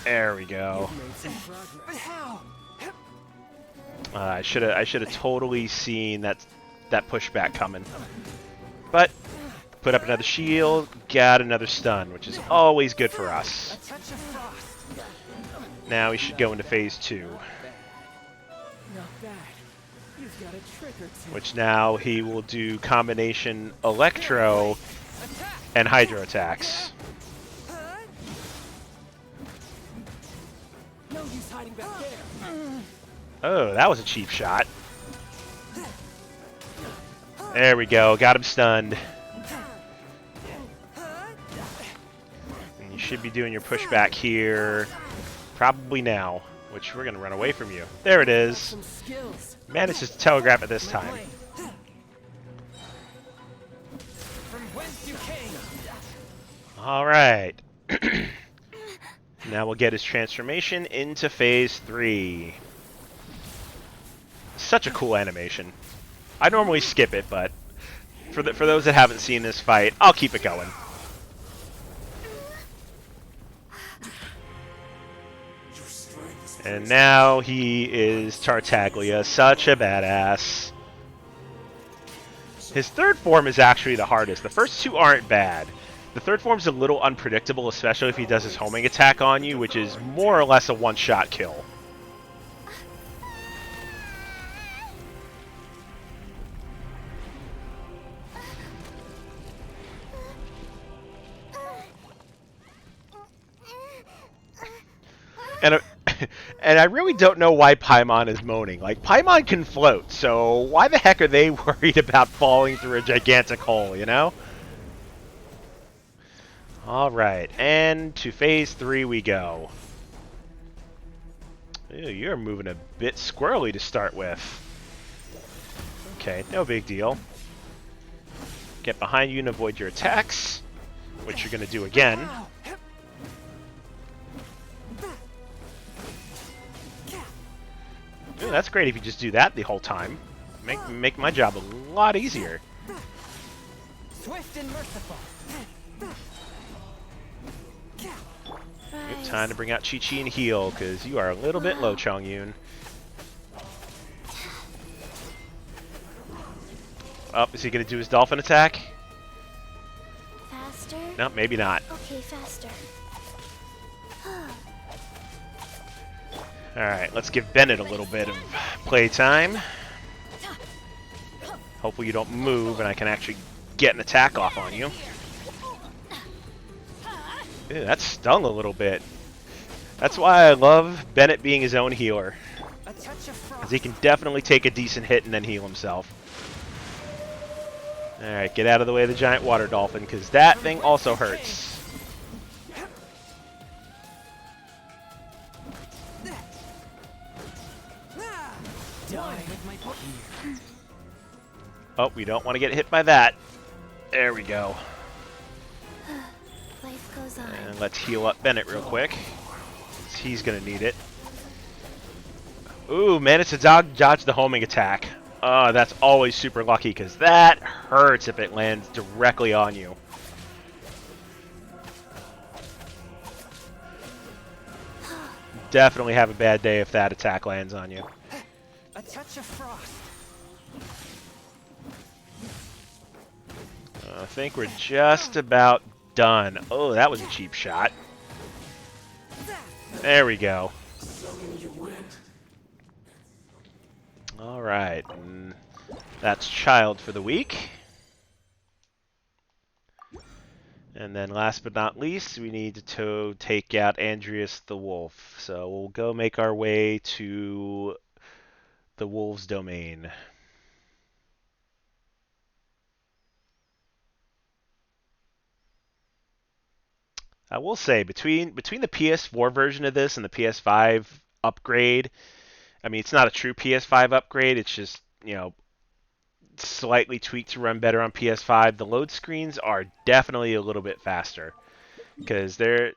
There we go. Made some progress. But how? I should have totally seen that pushback coming. But put up another shield, got another stun, which is always good for us. A touch of frost. Now we should go into phase 2, Not bad. You've got a trick or two. which now he will do combination electro Attack. and hydro attacks. No use hiding back there. Oh, that was a cheap shot. There we go, got him stunned. And you should be doing your pushback here, probably now, which we're going to run away from you. There it is. Some skills. Manages to telegraph it this time. From whence you came. Alright. Now we'll get his transformation into phase 3. Such a cool animation. I normally skip it, but for those that haven't seen this fight, I'll keep it going. And now he is Tartaglia, such a badass. His third form is actually the hardest. The first 2 aren't bad. The third form's a little unpredictable, especially if he does his homing attack on you, which is more or less a one-shot kill. And I really don't know why Paimon is moaning. Like, Paimon can float, so why the heck are they worried about falling through a gigantic hole, you know? Alright, and to phase 3 we go. Ew, you're moving a bit squirrely to start with. Okay, no big deal. Get behind you and avoid your attacks, which you're going to do again. Ooh, that's great if you just do that the whole time. Make my job a lot easier. Swift and merciful. Good time to bring out Chi-Chi and heal, because you are a little bit low, Chongyun. Oh, is he going to do his dolphin attack? Faster? No, maybe not. Okay, faster. Alright, let's give Bennett a little bit of playtime. Hopefully you don't move and I can actually get an attack off on you. Ew, that stung a little bit. That's why I love Bennett being his own healer, A touch of frost. because he can definitely take a decent hit and then heal himself. Alright, get out of the way of the giant water dolphin, because that thing also hurts. One with my blade. Oh, we don't want to get hit by that. There we go. Life goes on. And let's heal up Bennett real quick, 'cause he's going to need it. Ooh, managed to dodge the homing attack. Oh, that's always super lucky, because that hurts if it lands directly on you. Definitely have a bad day if that attack lands on you. A touch of frost. I think we're just about done. Oh, that was a cheap shot. There we go. Alright, and that's Child for the week. And then last but not least, we need to take out Andreas the Wolf. So we'll go make our way to the Wolves' domain. I will say, between the PS4 version of this and the PS5 upgrade, I mean, it's not a true PS5 upgrade. It's just, you know, slightly tweaked to run better on PS5. The load screens are definitely a little bit faster, because they're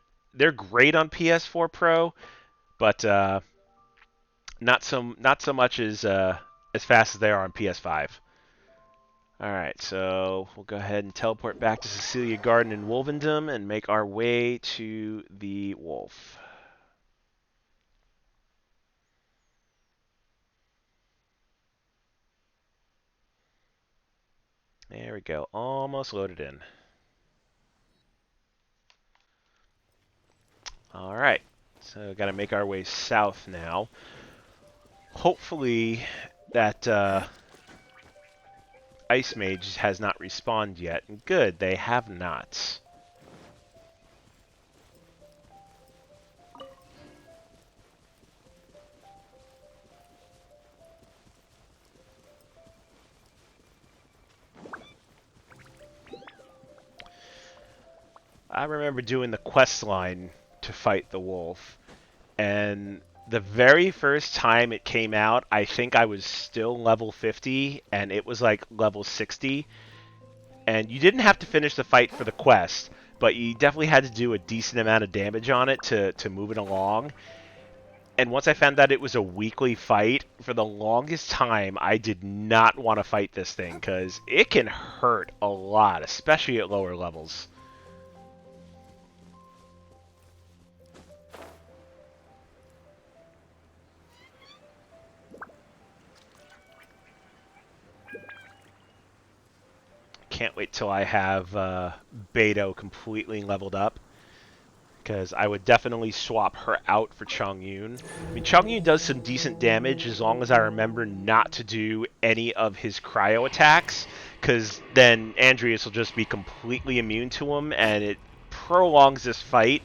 great on PS4 Pro, but not so much as fast as they are on PS5. All right, so we'll go ahead and teleport back to Cecilia Garden in Wolvendom and make our way to the wolf. There we go. Almost loaded in. Alright. So got to make our way south now. Hopefully that Ice Mage has not respawned yet. Good, they have not. I remember doing the quest line to fight the wolf, and the very first time it came out, I think I was still level 50, and it was like level 60, and you didn't have to finish the fight for the quest, but you definitely had to do a decent amount of damage on it to move it along. And once I found out it was a weekly fight, for the longest time, I did not want to fight this thing, because it can hurt a lot, especially at lower levels. Can't wait till I have Beidou completely leveled up, because I would definitely swap her out for Chongyun. I mean, Chongyun does some decent damage as long as I remember not to do any of his cryo attacks, because then Andreas will just be completely immune to him, and it prolongs this fight.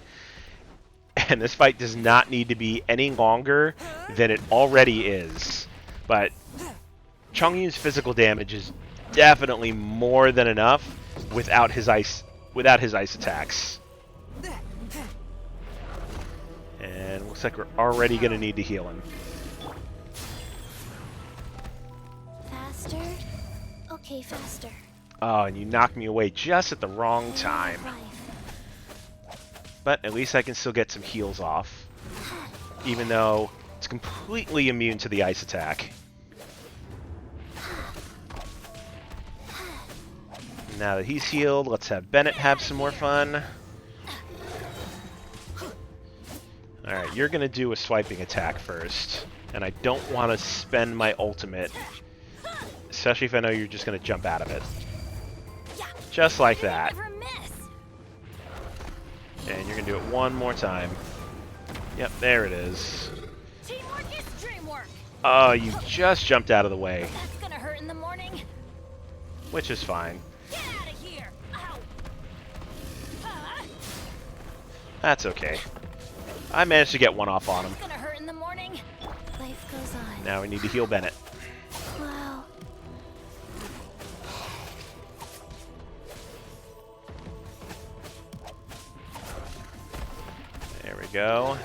And this fight does not need to be any longer than it already is. But Chongyun's physical damage is definitely more than enough without his ice attacks. And looks like we're already going to need to heal him. Faster? Okay, faster. Oh, and you knocked me away just at the wrong time. Life. But at least I can still get some heals off, even though it's completely immune to the ice attack. Now that he's healed, let's have Bennett have some more fun. Alright, you're going to do a swiping attack first. And I don't want to spend my ultimate, especially if I know you're just going to jump out of it. Just like that. Never miss. And you're going to do it one more time. Yep, there it is. Teamwork is dreamwork. Oh, you just jumped out of the way, That's gonna hurt in the morning. which is fine. Get out of here. Ow. That's okay. I managed to get one off on him. It's gonna hurt in the morning. Life goes on. Now we need to heal Bennett. Wow. There we go.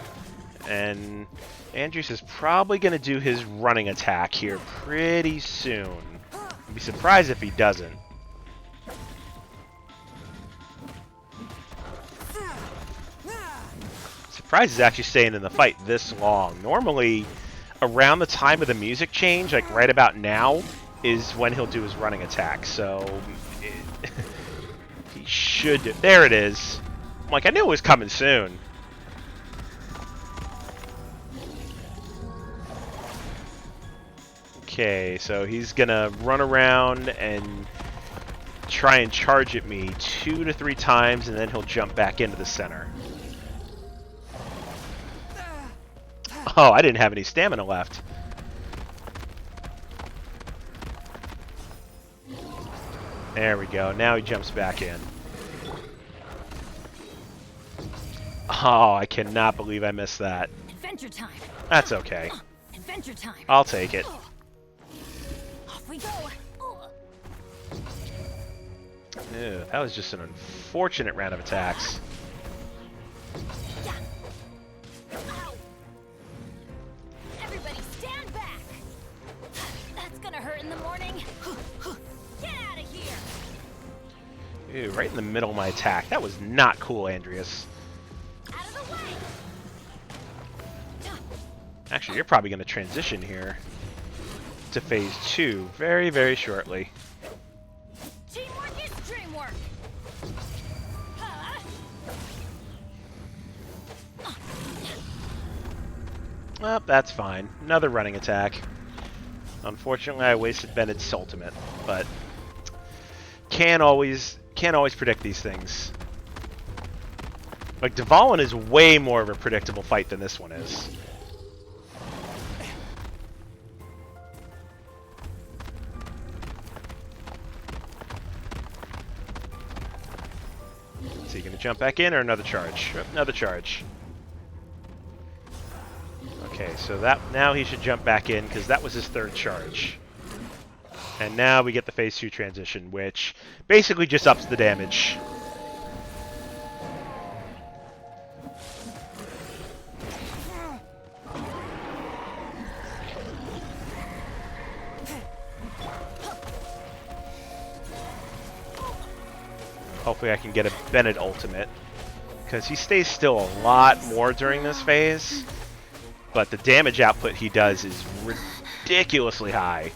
And Andrews is probably going to do his running attack here pretty soon. I'd be surprised if he doesn't. Surprised he's actually staying in the fight this long. Normally, around the time of the music change, like right about now, is when he'll do his running attack. So, he should do. There it is. I'm like, I knew it was coming soon. Okay, so he's gonna run around and try and charge at me 2 to 3 times, and then he'll jump back into the center. Oh, I didn't have any stamina left. There we go. Now he jumps back in. Oh, I cannot believe I missed that. Adventure time. That's okay. Adventure time. I'll take it. Off we go. Ew, that was just an unfortunate round of attacks. Ow. Everybody stand back. That's gonna hurt in the morning. Get out of here. Ew, right in the middle of my attack. That was not cool, Andreas. Out of the way. Actually, you're probably going to transition here to phase 2 very, very shortly. Teamwork is dreamwork. Huh? Well, that's fine. Another running attack. Unfortunately, I wasted Bennett's ultimate, but can't always predict these things. Like, Dvalin is way more of a predictable fight than this one is. So you gonna jump back in or another charge? Another charge. Okay, so that now he should jump back in because that was his 3rd charge. And now we get the phase 2 transition, which basically just ups the damage. Hopefully I can get a Bennett ultimate, because he stays still a lot more during this phase, but the damage output he does is ridiculously high.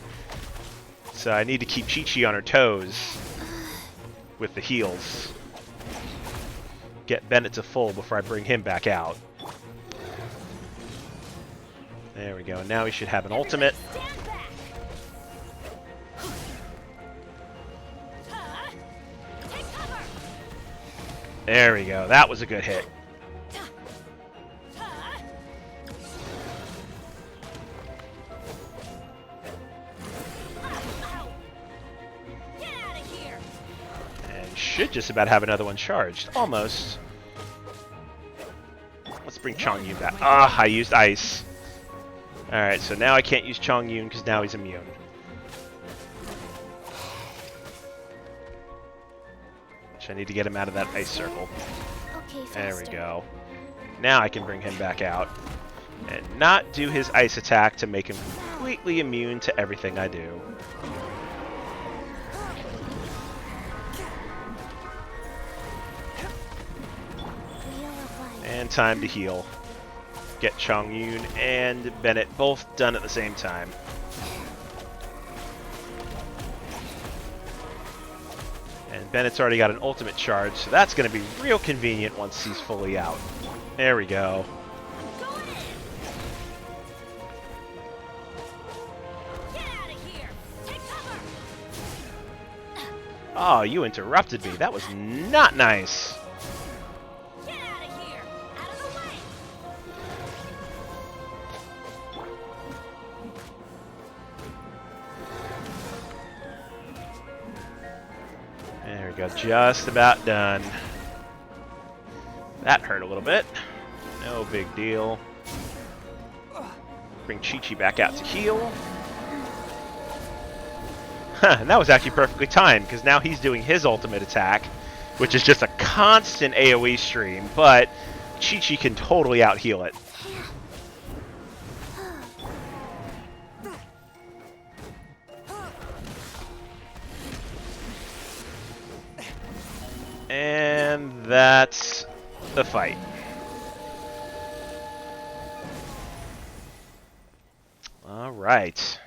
So I need to keep Chi-Chi on her toes with the heals. Get Bennett to full before I bring him back out. There we go. Now he should have an ultimate. Stand back. Huh? Take cover. There we go. That was a good hit. Huh? Ow. Get out of here. And should just about have another one charged. Almost. Let's bring Chong Yun back. Ah, I used ice. Alright, so now I can't use Chong Yun because now he's immune. Which I need to get him out of that ice circle. Okay, faster. There we go. Now I can bring him back out. And not do his ice attack to make him completely immune to everything I do. Wheel of life. And time to heal. Get Chong Yun and Bennett both done at the same time. And Bennett's already got an ultimate charge, so that's going to be real convenient once he's fully out. There we go. Go in. Get out of here. Take cover. Oh, you interrupted me. That was not nice. Get out of here. Out of the way. There we go. Just about done. That hurt a little bit. No big deal. Bring Chi-Chi back out to heal. Huh, and that was actually perfectly timed, because now he's doing his ultimate attack, which is just a constant AoE stream, but Chi-Chi can totally out-heal it. And that's the fight. All right.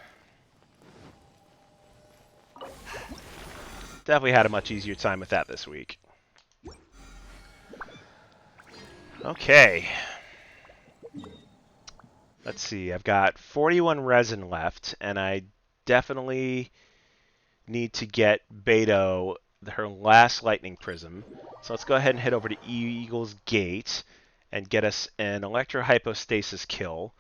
Definitely had a much easier time with that this week. Okay. Let's see. I've got 41 resin left, and I definitely need to get Beto her last lightning prism. So let's go ahead and head over to Eagle's Gate and get us an electrohypostasis kill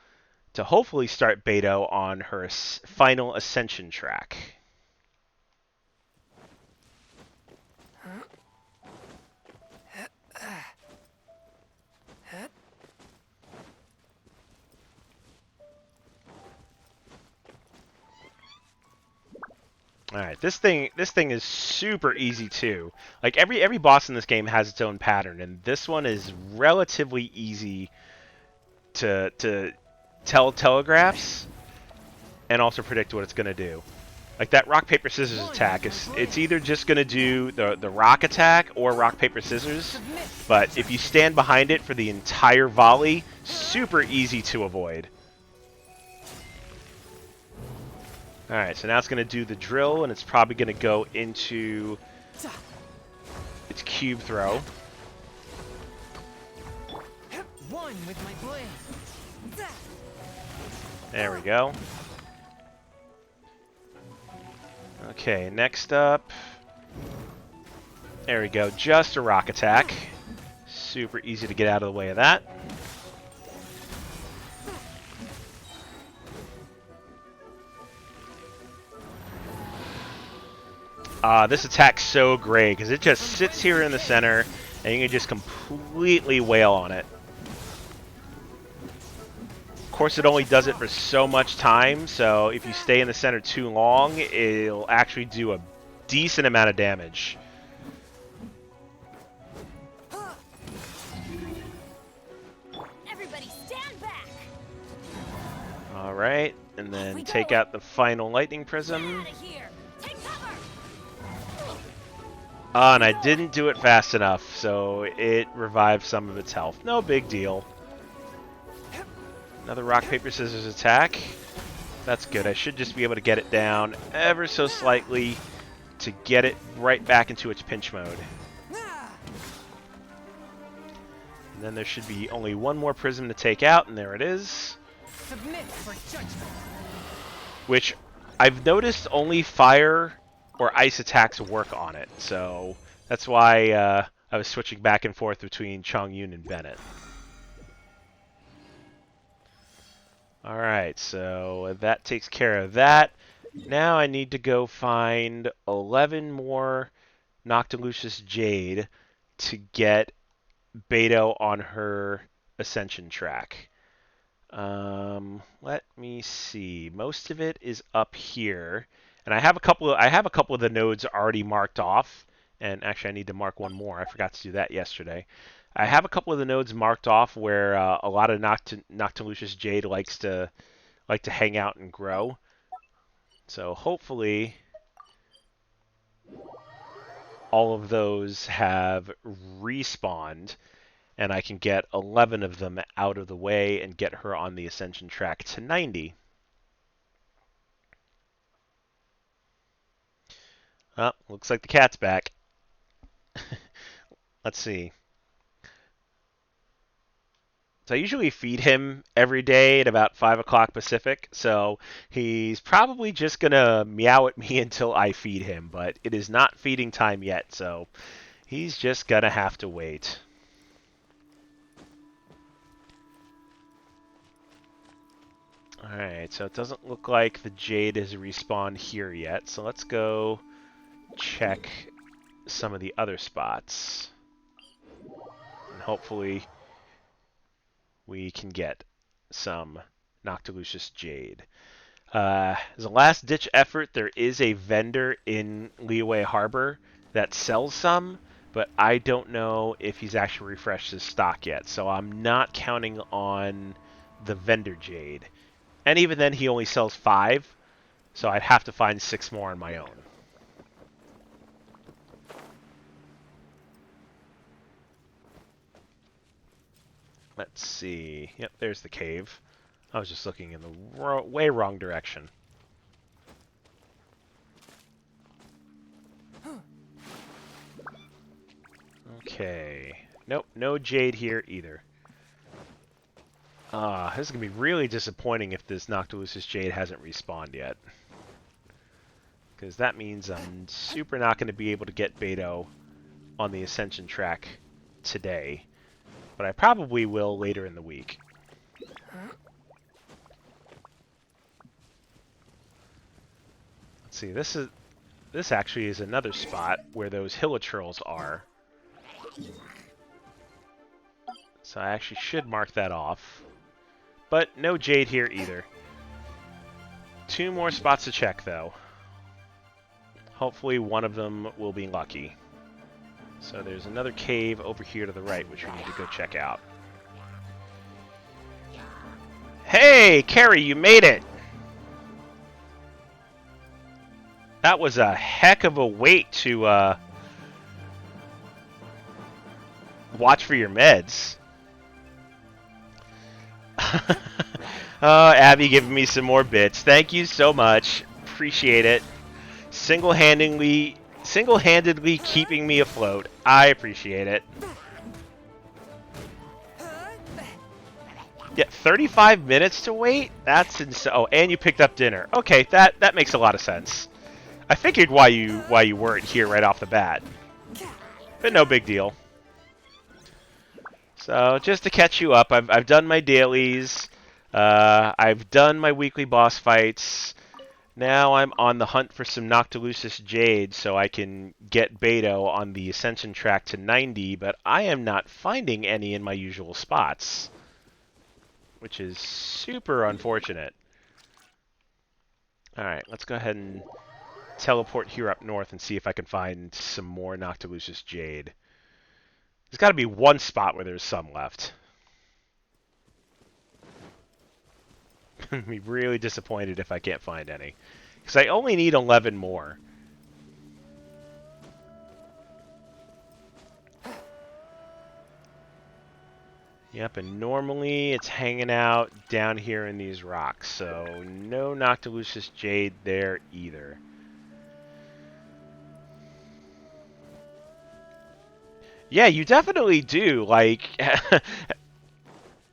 to hopefully start Beto on her final ascension track. All right, this thing is super easy too. Like every boss in this game has its own pattern, and this one is relatively easy to tell telegraphs and also predict what it's going to do. Like that rock paper scissors attack it's either just going to do the rock attack or rock paper scissors, but if you stand behind it for the entire volley, super easy to avoid. Alright, so now it's going to do the drill, and it's probably going to go into its cube throw. One with my blade. There we go. Okay, next up. There we go, just a rock attack. Super easy to get out of the way of that. This attack's so great, because it just sits here in the center, and you can just completely wail on it. Of course, it only does it for so much time, so if you stay in the center too long, it'll actually do a decent amount of damage. Everybody stand back. Alright, and then take out the final lightning prism. Get out of here. Take cover. And I didn't do it fast enough, so it revived some of its health. No big deal. Another rock, paper, scissors attack. That's good. I should just be able to get it down ever so slightly to get it right back into its pinch mode. And then there should be only one more prism to take out, and there it is. Submit for judgment. Which I've noticed only fire or ice attacks work on it, so that's why I was switching back and forth between Chongyun and Bennett. Alright, so that takes care of that. Now I need to go find 11 more Noctilucous Jade to get Beto on her ascension track. Let me see. Most of it is up here. And I have a couple of the nodes already marked off, and actually I need to mark one more. I forgot to do that yesterday. I have a couple of the nodes marked off where a lot of Noctilucous Jade likes to hang out and grow. So hopefully all of those have respawned, and I can get 11 of them out of the way and get her on the ascension track to 90. Oh, looks like the cat's back. Let's see. So I usually feed him every day at about 5 o'clock Pacific, so he's probably just going to meow at me until I feed him, but it is not feeding time yet, so he's just going to have to wait. Alright, so it doesn't look like the Jade has respawned here yet, so let's go check some of the other spots. And hopefully we can get some Noctilucous Jade. As a last-ditch effort, there is a vendor in Liyue Harbor that sells some, but I don't know if he's actually refreshed his stock yet, so I'm not counting on the vendor Jade. And even then, he only sells 5, so I'd have to find 6 more on my own. Let's see. Yep, there's the cave. I was just looking in the way wrong direction. Okay. Nope, no Jade here either. This is going to be really disappointing if this Noctilucous Jade hasn't respawned yet. Because that means I'm super not going to be able to get Beto on the Ascension track today. But I probably will later in the week. Let's see, this actually is another spot where those Hilichurls are. So I actually should mark that off. But no Jade here either. 2 more spots to check, though. Hopefully one of them will be lucky. So there's another cave over here to the right, which we need to go check out. Hey, Carrie, you made it! That was a heck of a wait to watch for your meds. Oh, Abby giving me some more bits. Thank you so much. Appreciate it. Single-handedly keeping me afloat. I appreciate it. Yeah, 35 minutes to wait? That's insane. Oh, and you picked up dinner. Okay, that makes a lot of sense. I figured why you weren't here right off the bat. But no big deal. So, just to catch you up, I've done my dailies. I've done my weekly boss fights. Now I'm on the hunt for some Noctilucous Jade so I can get Beto on the Ascension track to 90, but I am not finding any in my usual spots, which is super unfortunate. Alright, let's go ahead and teleport here up north and see if I can find some more Noctilucous Jade. There's got to be one spot where there's some left. I'd be really disappointed if I can't find any. Because I only need 11 more. Yep, and normally it's hanging out down here in these rocks. So no Noctilucous Jade there either. Yeah, you definitely do. Like...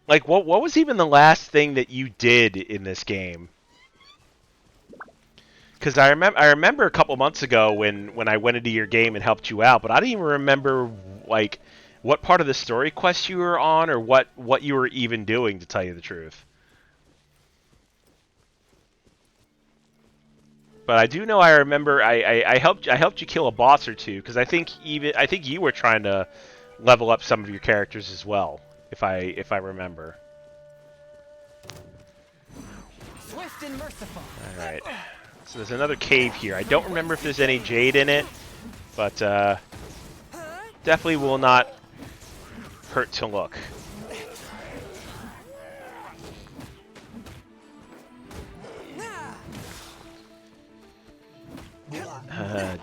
Like, what was even the last thing that you did in this game? Because I remember a couple months ago when I went into your game and helped you out, but I don't even remember, like, what part of the story quest you were on or what you were even doing, to tell you the truth. But I do know I remember I helped you kill a boss or two, because I think you were trying to level up some of your characters as well. If I remember. Swift and merciful. All right. So there's another cave here. I don't remember if there's any Jade in it, but definitely will not hurt to look.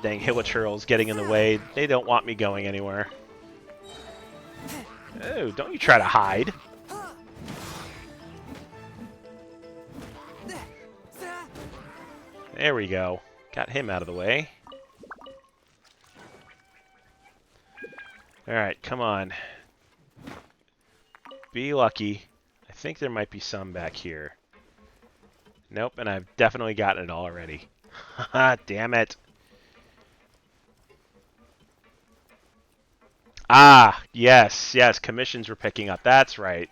Dang Hilichurls getting in the way. They don't want me going anywhere. Oh, don't you try to hide. There we go. Got him out of the way. Alright, come on. Be lucky. I think there might be some back here. Nope, and I've definitely gotten it already. Haha, damn it. Ah, yes, commissions were picking up. That's right.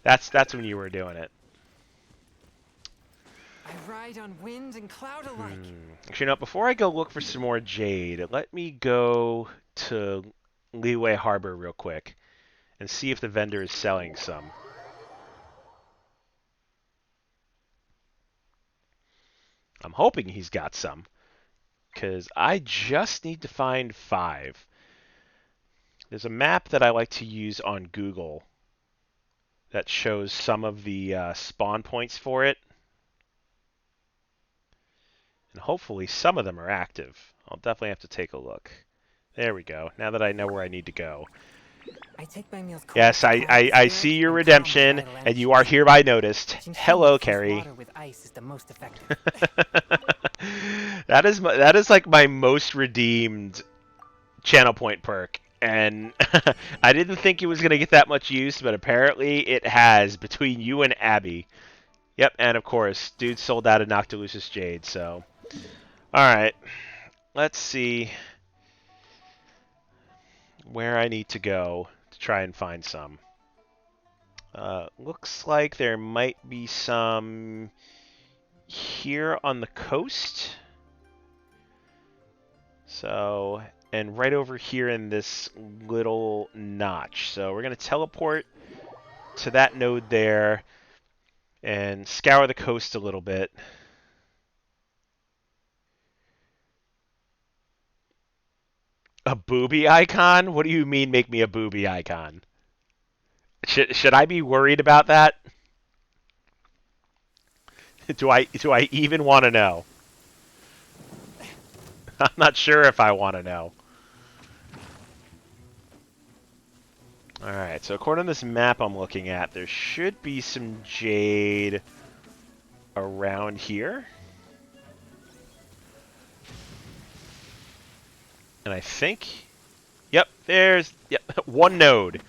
That's when you were doing it. I ride on wind and cloud alike. Actually, no, before I go look for some more Jade, let me go to Liyue Harbor real quick and see if the vendor is selling some. I'm hoping he's got some, because I just need to find 5. There's a map that I like to use on Google that shows some of the spawn points for it. And hopefully some of them are active. I'll definitely have to take a look. There we go. Now that I know where I need to go. I take my meals cold Yes, to calm the I spirit see your and calm redemption, the vital and you energy. are hereby noticed. Jinxing Hello, infused Carrie. water with ice is the most effective. That is like my most redeemed channel point perk, and I didn't think it was going to get that much use, but apparently it has between you and Abby. Yep, and of course, dude sold out of Noctilucous Jade, so... Alright, let's see where I need to go to try and find some. Looks like there might be some here on the coast. So, and right over here in this little notch. So we're going to teleport to that node there and scour the coast a little bit. A booby icon? What do you mean make me a booby icon? Should I be worried about that? Do I even want to know? I'm not sure if I want to know. Alright, so according to this map I'm looking at, there should be some jade around here. And I think... Yep, there's... Yep, one node.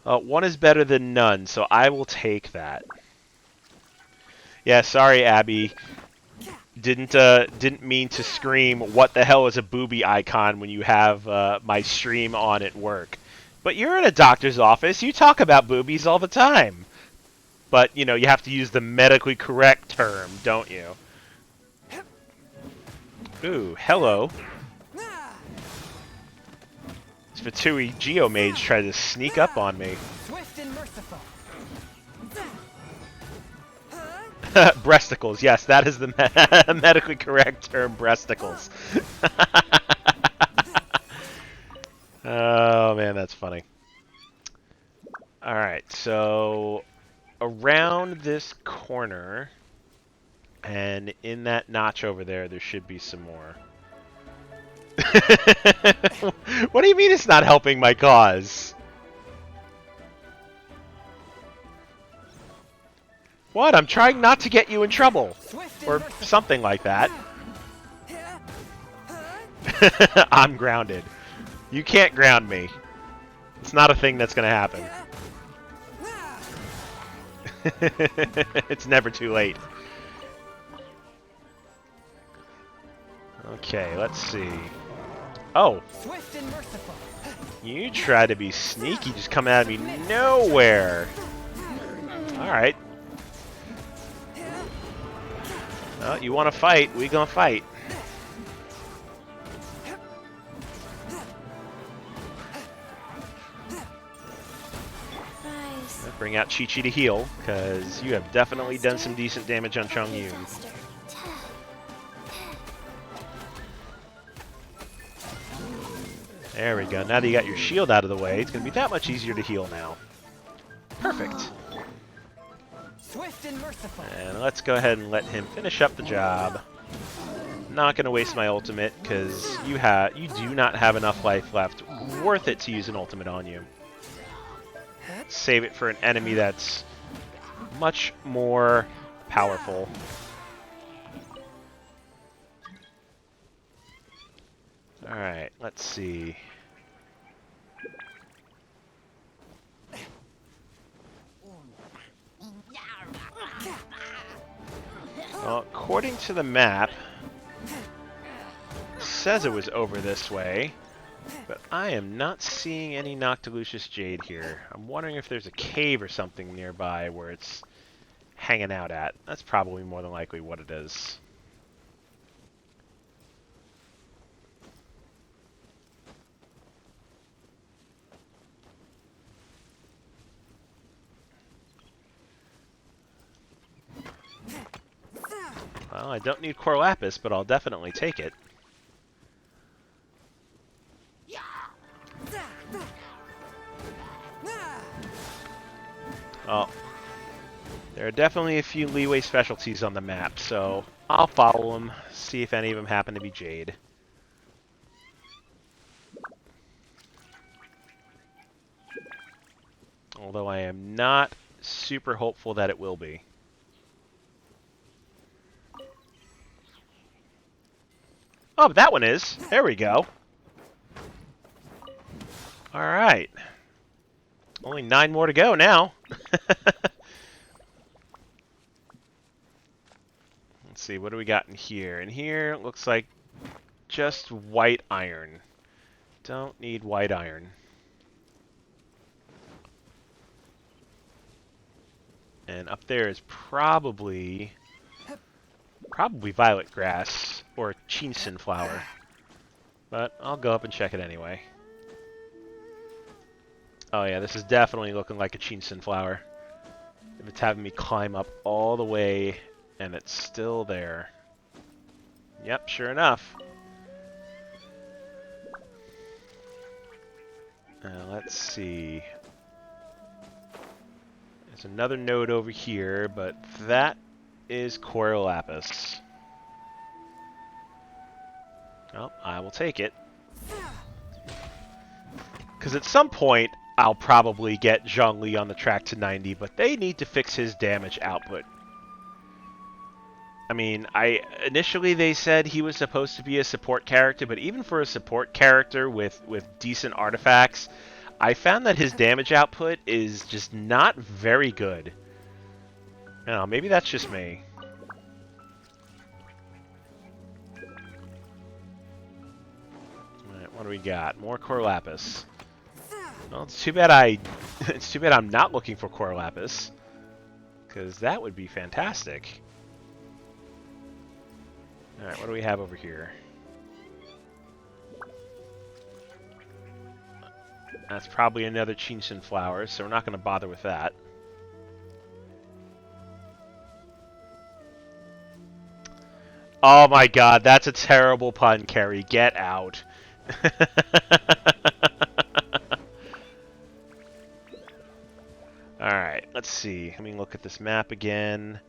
One is better than none, so I will take that. Yeah, sorry, Abby. Didn't mean to scream, what the hell is a booby icon when you have my stream on at work. But you're in a doctor's office. You talk about boobies all the time. But, you know, you have to use the medically correct term, don't you? Ooh, hello. Fatui Geomage tried to sneak up on me. Swift and merciful. Breasticles, yes, that is the medically correct term, breasticles. Oh, man, that's funny. Alright, so around this corner and in that notch over there, there should be some more. What do you mean it's not helping my cause? What? I'm trying not to get you in trouble. Or something like that. I'm grounded. You can't ground me. It's not a thing that's going to happen. It's never too late. Okay, let's see. Oh! Swift and merciful. You try to be sneaky, just come out of me nowhere. Alright. Well, you want to fight, we gonna fight. Rise. Bring out Chi-Chi to heal, because you have definitely done some decent damage on Chongyun. Faster. There we go. Now that you got your shield out of the way, it's going to be that much easier to heal now. Perfect. Swift and merciful. And let's go ahead and let him finish up the job. Not going to waste my ultimate, because you do not have enough life left. Worth it to use an ultimate on you. Save it for an enemy that's much more powerful. Alright, let's see. Well, according to the map, it says it was over this way, but I am not seeing any Noctilucous Jade here. I'm wondering if there's a cave or something nearby where it's hanging out at. That's probably more than likely what it is. Well, I don't need Core Lapis, but I'll definitely take it. Oh. There are definitely a few leeway specialties on the map, so I'll follow them, see if any of them happen to be Jade. Although I am not super hopeful that it will be. Oh, but that one is. There we go. Alright. Only 9 more to go now. Let's see, what do we got in here? In here, it looks like just white iron. Don't need white iron. And up there is probably violet grass or chinsun flower. But I'll go up and check it anyway. Oh yeah, this is definitely looking like a chinsun flower. If it's having me climb up all the way and it's still there. Yep, sure enough. Let's see. There's another node over here, but that is Core Lapis. Well, I will take it. Because at some point, I'll probably get Zhongli on the track to 90, but they need to fix his damage output. I mean, initially they said he was supposed to be a support character, but even for a support character with decent artifacts, I found that his damage output is just not very good. I don't know, maybe that's just me. Alright, what do we got? More Core Lapis. Well, it's too bad it's too bad I'm not looking for Core Lapis, because that would be fantastic. Alright, what do we have over here? That's probably another chinsun flower, so we're not going to bother with that. Oh my god, that's a terrible pun, Kerry. Get out. Alright, let's see. Let me look at this map again.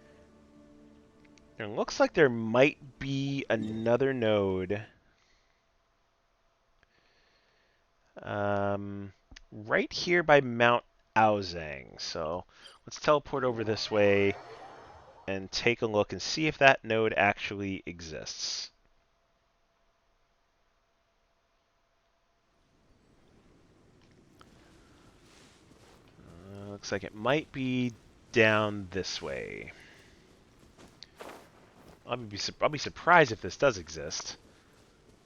It looks like there might be another node right here by Mount Aozang. So let's teleport over this way and take a look and see if that node actually exists. Looks like it might be down this way. I'll be surprised if this does exist,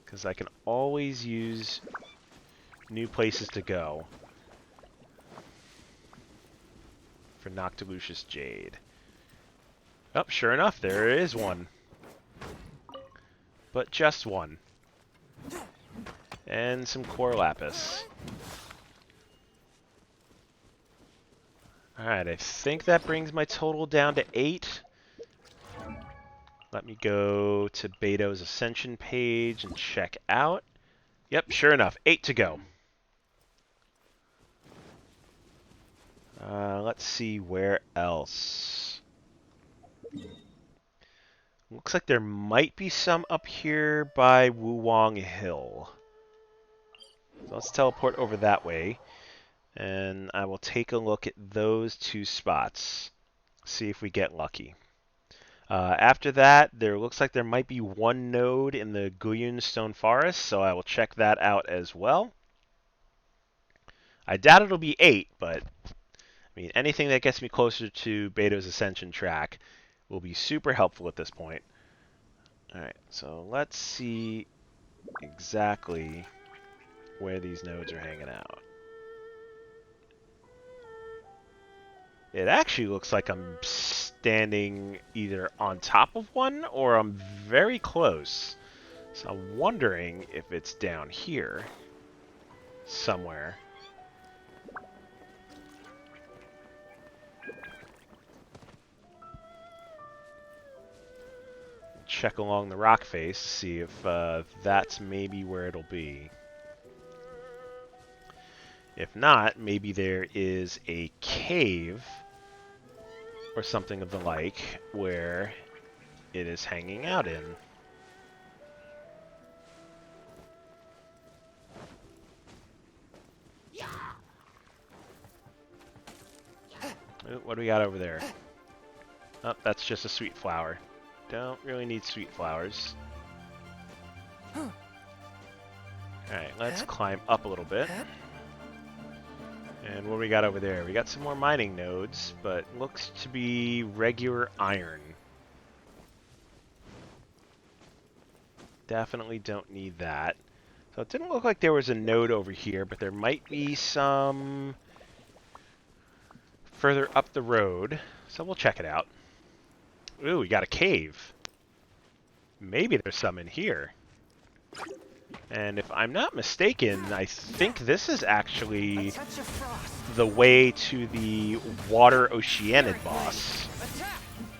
because I can always use new places to go for Noctilucious Jade. Oh, sure enough, there is one. But just one. And some Core Lapis. Alright, I think that brings my total down to 8. Let me go to Beto's Ascension page and check out. Yep, sure enough, 8 to go. Let's see where else. Looks like there might be some up here by Wuwang Hill. So let's teleport over that way. And I will take a look at those 2 spots. See if we get lucky. After that, there looks like there might be one node in the Guyun Stone Forest, so I will check that out as well. I doubt it'll be 8, but I mean, anything that gets me closer to Beto's Ascension track will be super helpful at this point. Alright, so let's see exactly where these nodes are hanging out. It actually looks like I'm standing either on top of one or I'm very close. So I'm wondering if it's down here somewhere. check along the rock face to see if that's maybe where it'll be. If not, maybe there is a cave or something of the like where it is hanging out in. Ooh, what do we got over there? Oh, that's just a sweet flower. Don't really need sweet flowers. Alright, let's climb up a little bit. And what do we got over there? We got some more mining nodes, but looks to be regular iron. Definitely don't need that. So it didn't look like there was a node over here, but there might be some further up the road. So we'll check it out. Ooh, we got a cave. Maybe there's some in here. And if I'm not mistaken, I think this is actually the way to the Water Oceanid boss.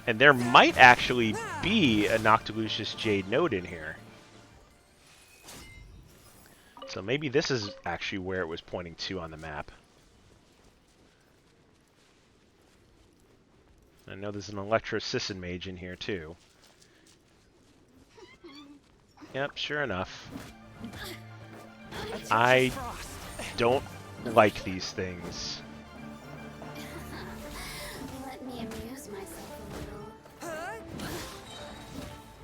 And there might actually be a Noctilucious Jade node in here. So maybe this is actually where it was pointing to on the map. I know there's an Electro-Sisson Mage in here too. Yep, sure enough. I don't like these things. Let me amuse myself a little.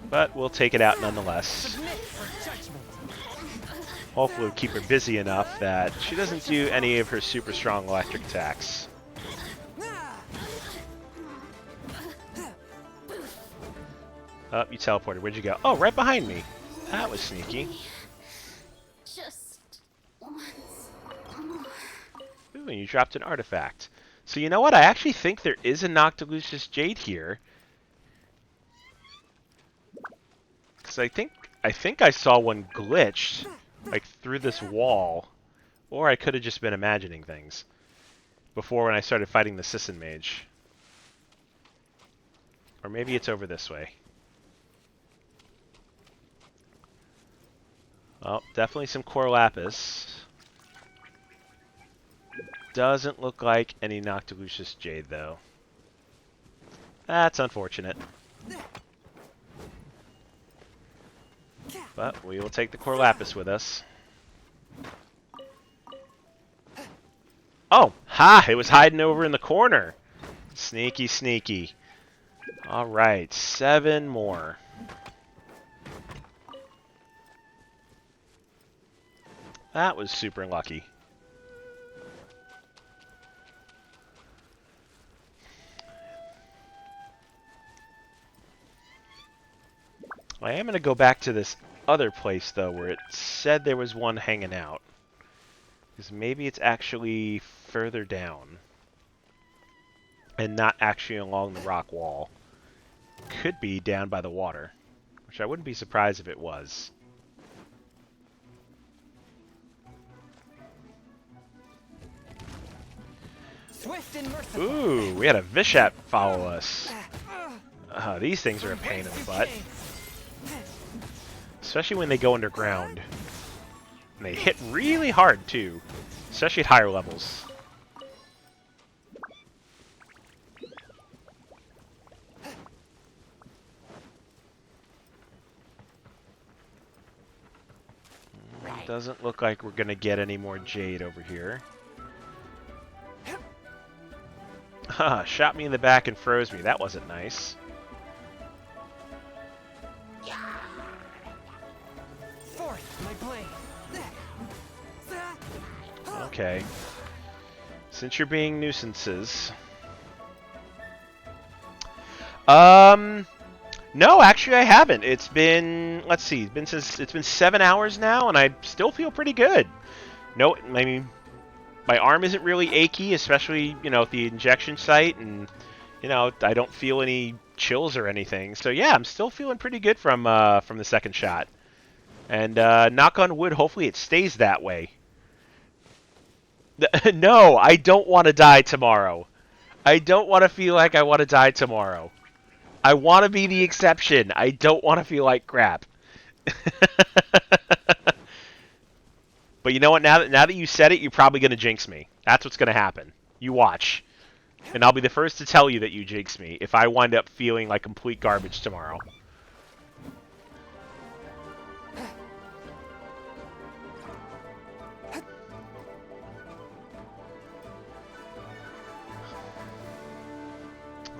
But we'll take it out nonetheless. Hopefully we'll keep her busy enough that she doesn't do any of her super strong electric attacks. Oh, you teleported. Where'd you go? Oh, right behind me. That was sneaky. Just once. Ooh, and you dropped an artifact. So you know what? I actually think there is a Noctilucious Jade here. Because I think I saw one glitched, like through this wall. Or I could have just been imagining things before when I started fighting the Sisson Mage. Or maybe it's over this way. Well, definitely some Core Lapis. Doesn't look like any Noctilucious Jade, though. That's unfortunate. But we will take the Core Lapis with us. Oh! Ha! It was hiding over in the corner! Sneaky, sneaky. Alright, 7 more. That was super lucky. I am going to go back to this other place, though, where it said there was one hanging out. Because maybe it's actually further down. And not actually along the rock wall. Could be down by the water. Which I wouldn't be surprised if it was. Swift and merciful. Ooh, we had a Vishat follow us. These things are a pain in the butt. Especially when they go underground. And they hit really hard, too. Especially at higher levels. Doesn't look like we're going to get any more Jade over here. Haha, shot me in the back and froze me. That wasn't nice. Forth, my blade. Okay. Since you're being nuisances. No, actually I haven't. It's been, let's see, it's been 7 hours now, and I still feel pretty good. No, I mean, my arm isn't really achy, especially, you know, at the injection site, and, you know, I don't feel any chills or anything. So yeah, I'm still feeling pretty good from the second shot. And knock on wood, hopefully it stays that way. No, I don't want to die tomorrow. I don't want to feel like I want to die tomorrow. I want to be the exception. I don't want to feel like crap. But you know what? Now that you said it, you're probably going to jinx me. That's what's going to happen. You watch. And I'll be the first to tell you that you jinx me if I wind up feeling like complete garbage tomorrow.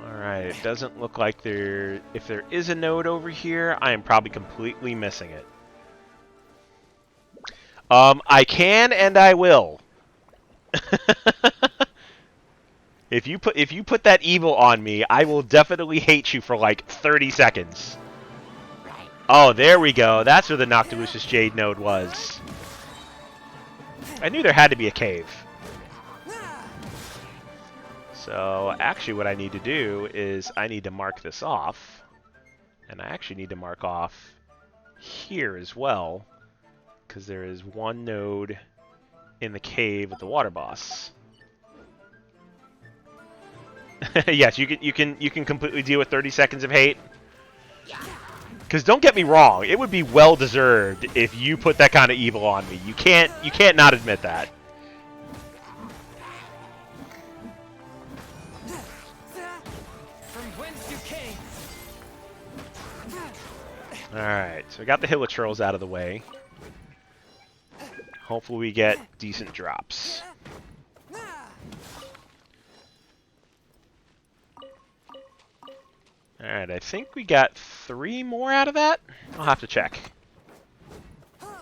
Alright, it doesn't look like if there is a node over here, I am probably completely missing it. I can and I will. If you put that evil on me, I will definitely hate you for like 30 seconds. Oh, there we go. That's where the Noctilucous Jade node was. I knew there had to be a cave. So, actually what I need to do is I need to mark this off. And I actually need to mark off here as well, because there is one node in the cave with the water boss. Yes, you can completely deal with 30 seconds of hate. Because don't get me wrong, it would be well deserved if you put that kind of evil on me. You can't not admit that. From whence you came. Alright, so I got the Hilichurls out of the way. Hopefully we get decent drops. Alright, I think we got 3 more out of that. I'll have to check. Alright,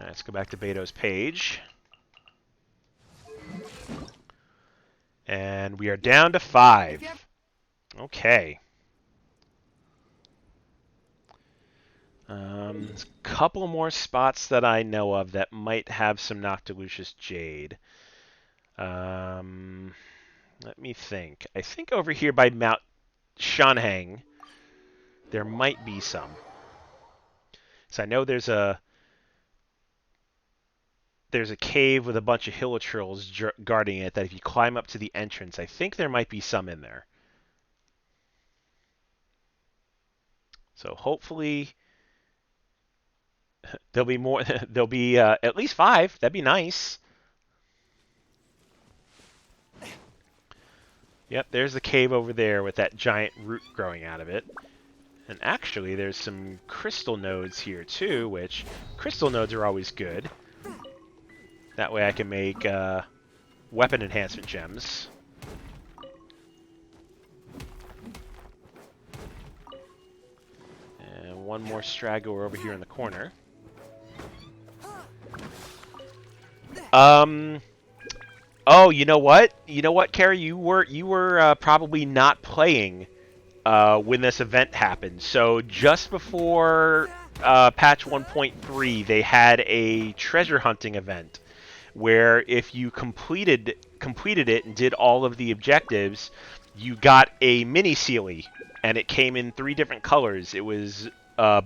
let's go back to Beto's page. And we are down to 5. Okay. There's a couple more spots that I know of that might have some Noctilucous Jade. Let me think. I think over here by Mount Shanhang, there might be some. So I know there's a cave with a bunch of Hilichurls guarding it that if you climb up to the entrance, I think there might be some in there. So hopefully there'll be more. There'll be at least 5. That'd be nice. Yep, there's the cave over there with that giant root growing out of it. And actually, there's some crystal nodes here too, which crystal nodes are always good. That way I can make weapon enhancement gems. And one more straggler over here in the corner. Oh, you know what? You know what, Carrie? You were probably not playing when this event happened. So just before patch 1.3, they had a treasure hunting event where if you completed it and did all of the objectives, you got a mini Sealy, and it came in 3 different colors. It was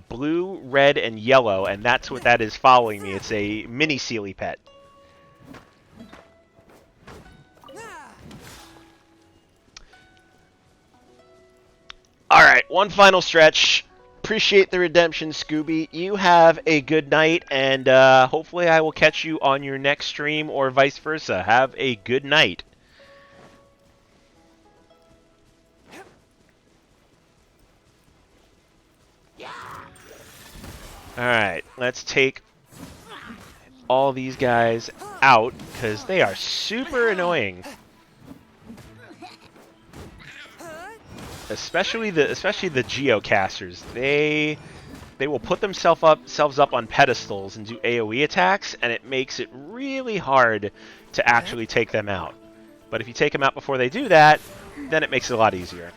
blue, red, and yellow, and that's what that is following me. It's a mini Sealy pet. Alright, one final stretch. Appreciate the redemption, Scooby. You have a good night, and hopefully I will catch you on your next stream or vice versa. Have a good night. Alright, let's take all these guys out, because they are super annoying. Especially the geocasters. They will put themselves up on pedestals and do AoE attacks, and it makes it really hard to actually take them out. But if you take them out before they do that, then it makes it a lot easier.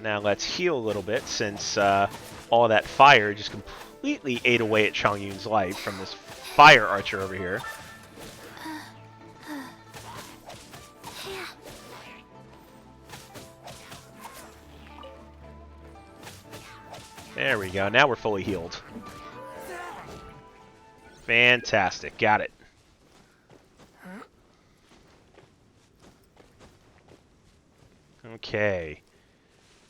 Now let's heal a little bit, since all that fire just completely ate away at Chongyun's life from this fire archer over here. There we go. Now we're fully healed. Fantastic. Got it. Okay.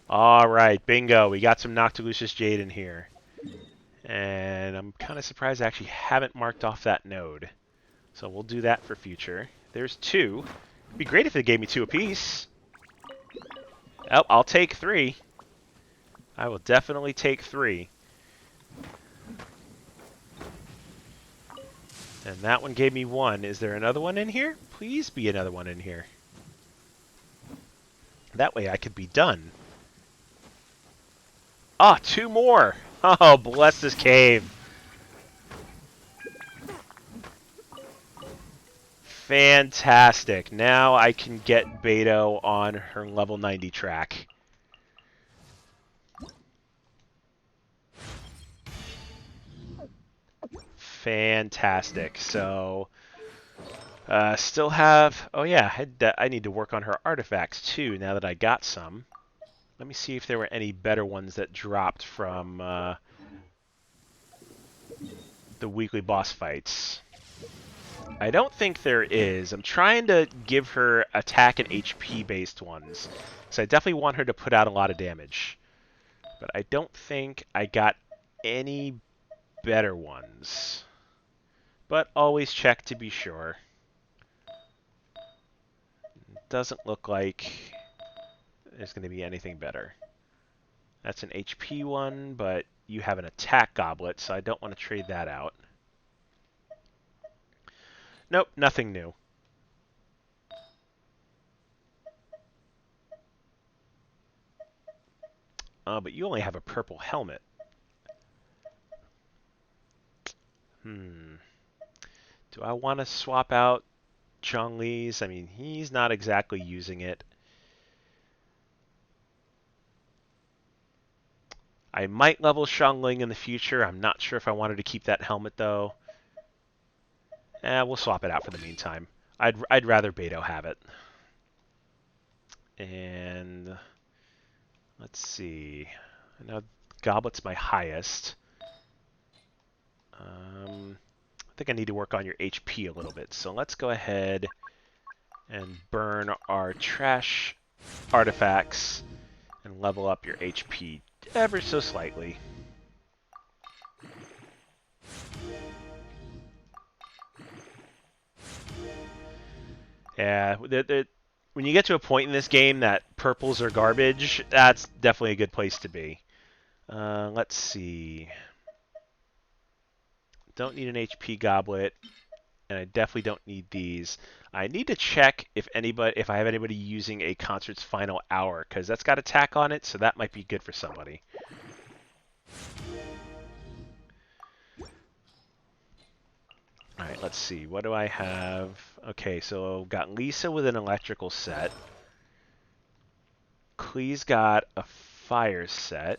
Alright, bingo. We got some Noctilucous Jade in here. And I'm kind of surprised I actually haven't marked off that node. So we'll do that for future. There's 2. It'd be great if they gave me 2 apiece. Oh, I'll take 3. I will definitely take 3. And that one gave me 1. Is there another one in here? Please be another one in here. That way I could be done. Ah, 2 more! Oh, bless this cave. Fantastic. Now I can get Beto on her level 90 track. Fantastic. So, still have... Oh yeah, I need to work on her artifacts too, now that I got some. Let me see if there were any better ones that dropped from the weekly boss fights. I don't think there is. I'm trying to give her attack and HP based ones, so I definitely want her to put out a lot of damage. But I don't think I got any better ones. But always check to be sure. Doesn't look like there's going to be anything better. That's an HP one, but you have an attack goblet, so I don't want to trade that out. Nope, nothing new. But you only have a purple helmet. Do I want to swap out Zhongli's? I mean, he's not exactly using it. I might level Xiangling in the future. I'm not sure if I wanted to keep that helmet, though. We'll swap it out for the meantime. I'd rather Beto have it. And let's see. I know Goblet's my highest. I think I need to work on your HP a little bit. So let's go ahead and burn our trash artifacts and level up your HP ever so slightly. Yeah, when you get to a point in this game that purples are garbage, that's definitely a good place to be. Let's see. Don't need an HP goblet, and I definitely don't need these. I need to check if I have anybody using a Concert's Final Hour, because that's got attack on it, so that might be good for somebody. Alright, let's see. What do I have? Okay, so got Lisa with an electrical set. Klee's got a fire set.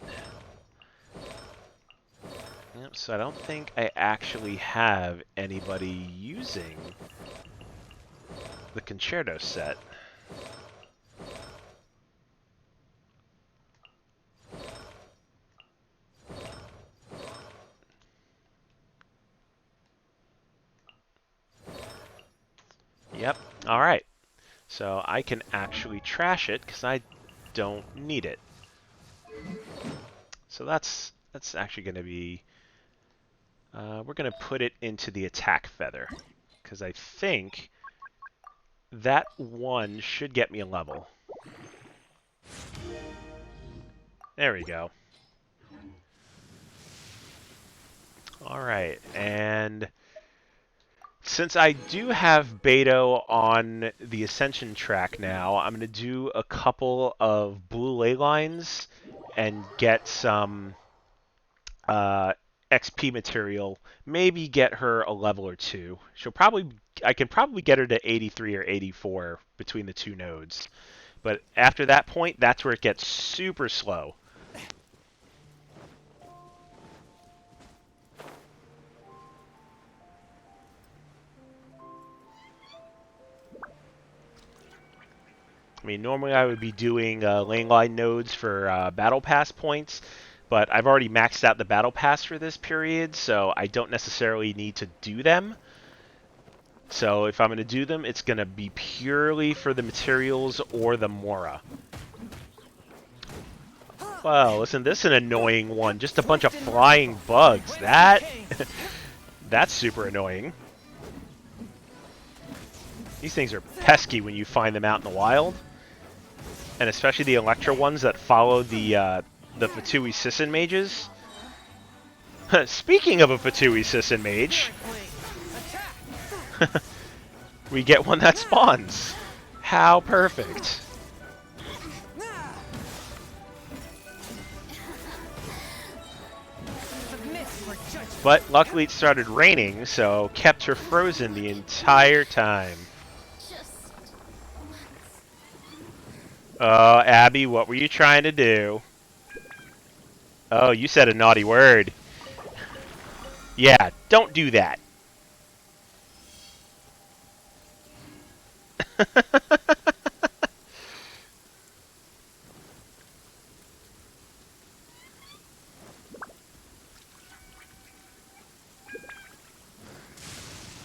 Yep, so I don't think I actually have anybody using the Concerto set. Yep, alright. So I can actually trash it because I don't need it. So that's actually going to be... we're going to put it into the attack feather, because I think that one should get me a level. There we go. Alright, and since I do have Beto on the Ascension track now, I'm going to do a couple of blue ley lines and get some XP material, maybe get her a level or 2. I can probably get her to 83 or 84 between the 2 nodes. But after that point, that's where it gets super slow. I mean, normally I would be doing lane line nodes for battle pass points, but I've already maxed out the battle pass for this period, so I don't necessarily need to do them. So if I'm going to do them, it's going to be purely for the materials or the Mora. Well, listen, this is an annoying one. Just a bunch of flying bugs. That's super annoying. These things are pesky when you find them out in the wild. And especially the Electra ones that follow the Fatui Sisson mages. Speaking of a Fatui Sisson mage, we get one that spawns. How perfect. But luckily it started raining, so kept her frozen the entire time. Just once. Oh, Abby, what were you trying to do? Oh, you said a naughty word. Yeah, don't do that.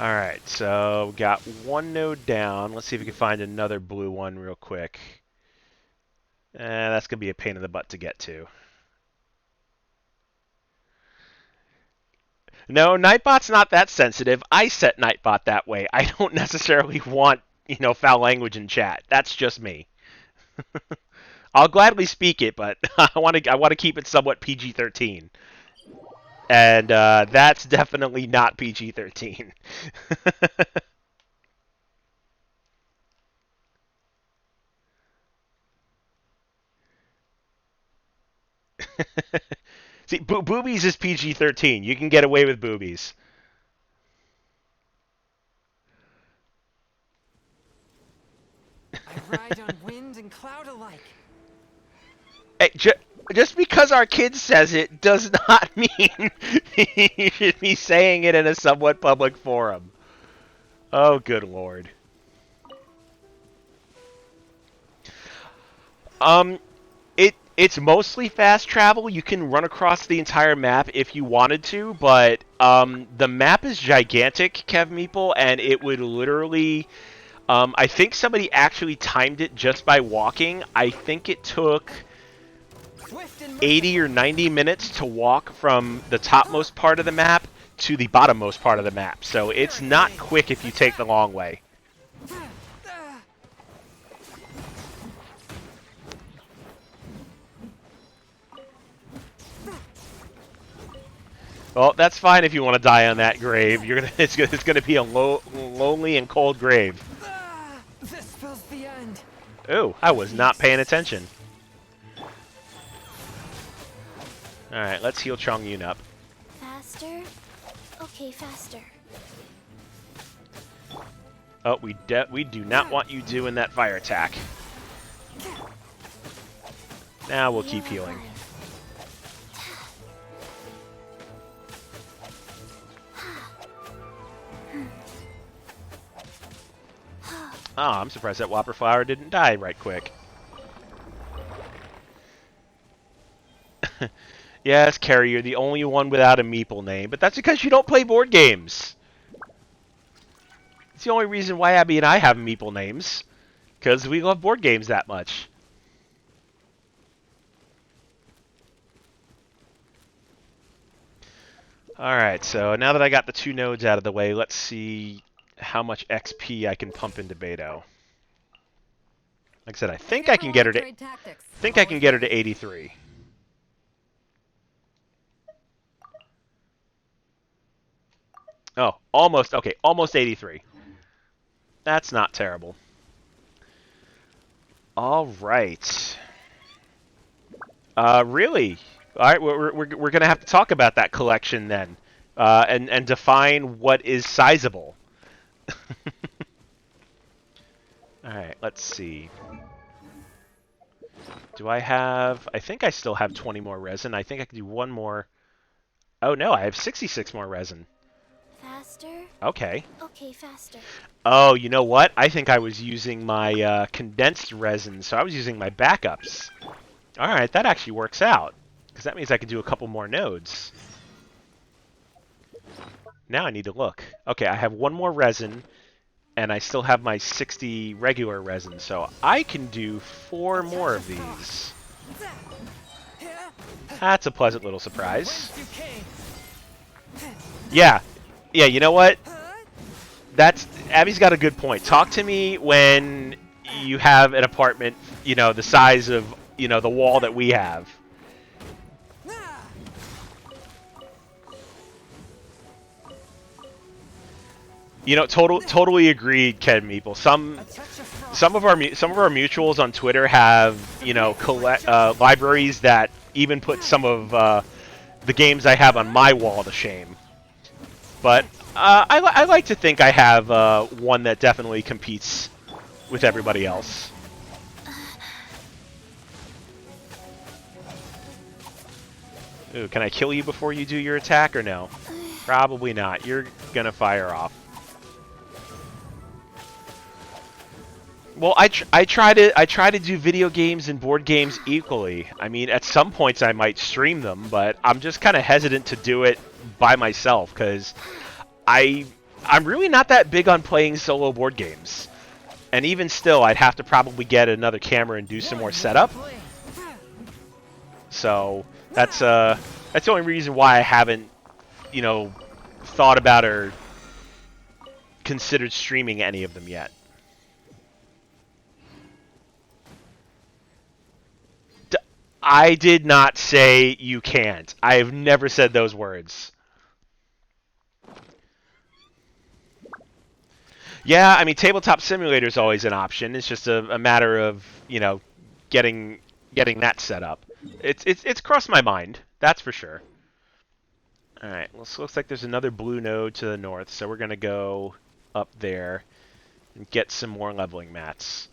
Alright, so we got one node down. Let's see if we can find another blue one real quick. That's going to be a pain in the butt to get to. No, Nightbot's not that sensitive. I set Nightbot that way. I don't necessarily want, foul language in chat. That's just me. I'll gladly speak it, but I want to keep it somewhat PG-13. And that's definitely not PG-13. See, boobies is PG-13. You can get away with boobies. I ride on wind and cloud alike. Hey, just because our kid says it does not mean you should be saying it in a somewhat public forum. Oh, good lord. It's mostly fast travel. You can run across the entire map if you wanted to, but the map is gigantic, Kev Meeple, and it would literally... I think somebody actually timed it just by walking. I think it took 80 or 90 minutes to walk from the topmost part of the map to the bottommost part of the map. So it's not quick if you take the long way. Well, that's fine if you want to die on that grave. It's gonna be a lonely and cold grave. This spells the end. Oh, I was not paying attention. All right, let's heal Chongyun up. Faster? Okay, faster. Oh, we do not want you doing that fire attack. Now we'll keep healing. Oh, I'm surprised that Whopper Flower didn't die right quick. Yes, Carrie, you're the only one without a Meeple name, but that's because you don't play board games. It's the only reason why Abby and I have Meeple names, because we love board games that much. Alright, so now that I got the 2 nodes out of the way, let's see how much XP I can pump into Beto. Like I said, I think I can get her to 83. Oh, almost 83. That's not terrible. All right. Really? All right, we're going to have to talk about that collection then, and define what is sizable. Alright, let's see. Do I have... I think I still have 20 more resin. I think I can do one more... Oh no, I have 66 more resin. Faster? Okay. Okay, faster. Oh, you know what? I think I was using my condensed resin, so I was using my backups. Alright, that actually works out. Because that means I can do a couple more nodes. Now I need to look. Okay, I have one more resin, and I still have my 60 regular resin, so I can do 4 more of these. That's a pleasant little surprise. Whence you came. Yeah. Yeah, you know what? Abby's got a good point. Talk to me when you have an apartment, you know, the size of, you know, the wall that we have. You know, totally agreed, Ken Meeple. Some of our mutuals on Twitter have, you know, libraries that even put some of the games I have on my wall to shame. But I like to think I have one that definitely competes with everybody else. Ooh, can I kill you before you do your attack or no? Probably not. You're gonna fire off. Well, I try to do video games and board games equally. I mean, at some points I might stream them, but I'm just kind of hesitant to do it by myself because I'm really not that big on playing solo board games. And even still, I'd have to probably get another camera and do some more setup. So that's the only reason why I haven't, you know, thought about or considered streaming any of them yet. I did not say you can't. I have never said those words. Yeah, I mean, Tabletop Simulator is always an option. It's just a matter of, you know, getting that set up. It's crossed my mind, that's for sure. All right, well, so looks like there's another blue node to the north, so we're gonna go up there and get some more leveling mats.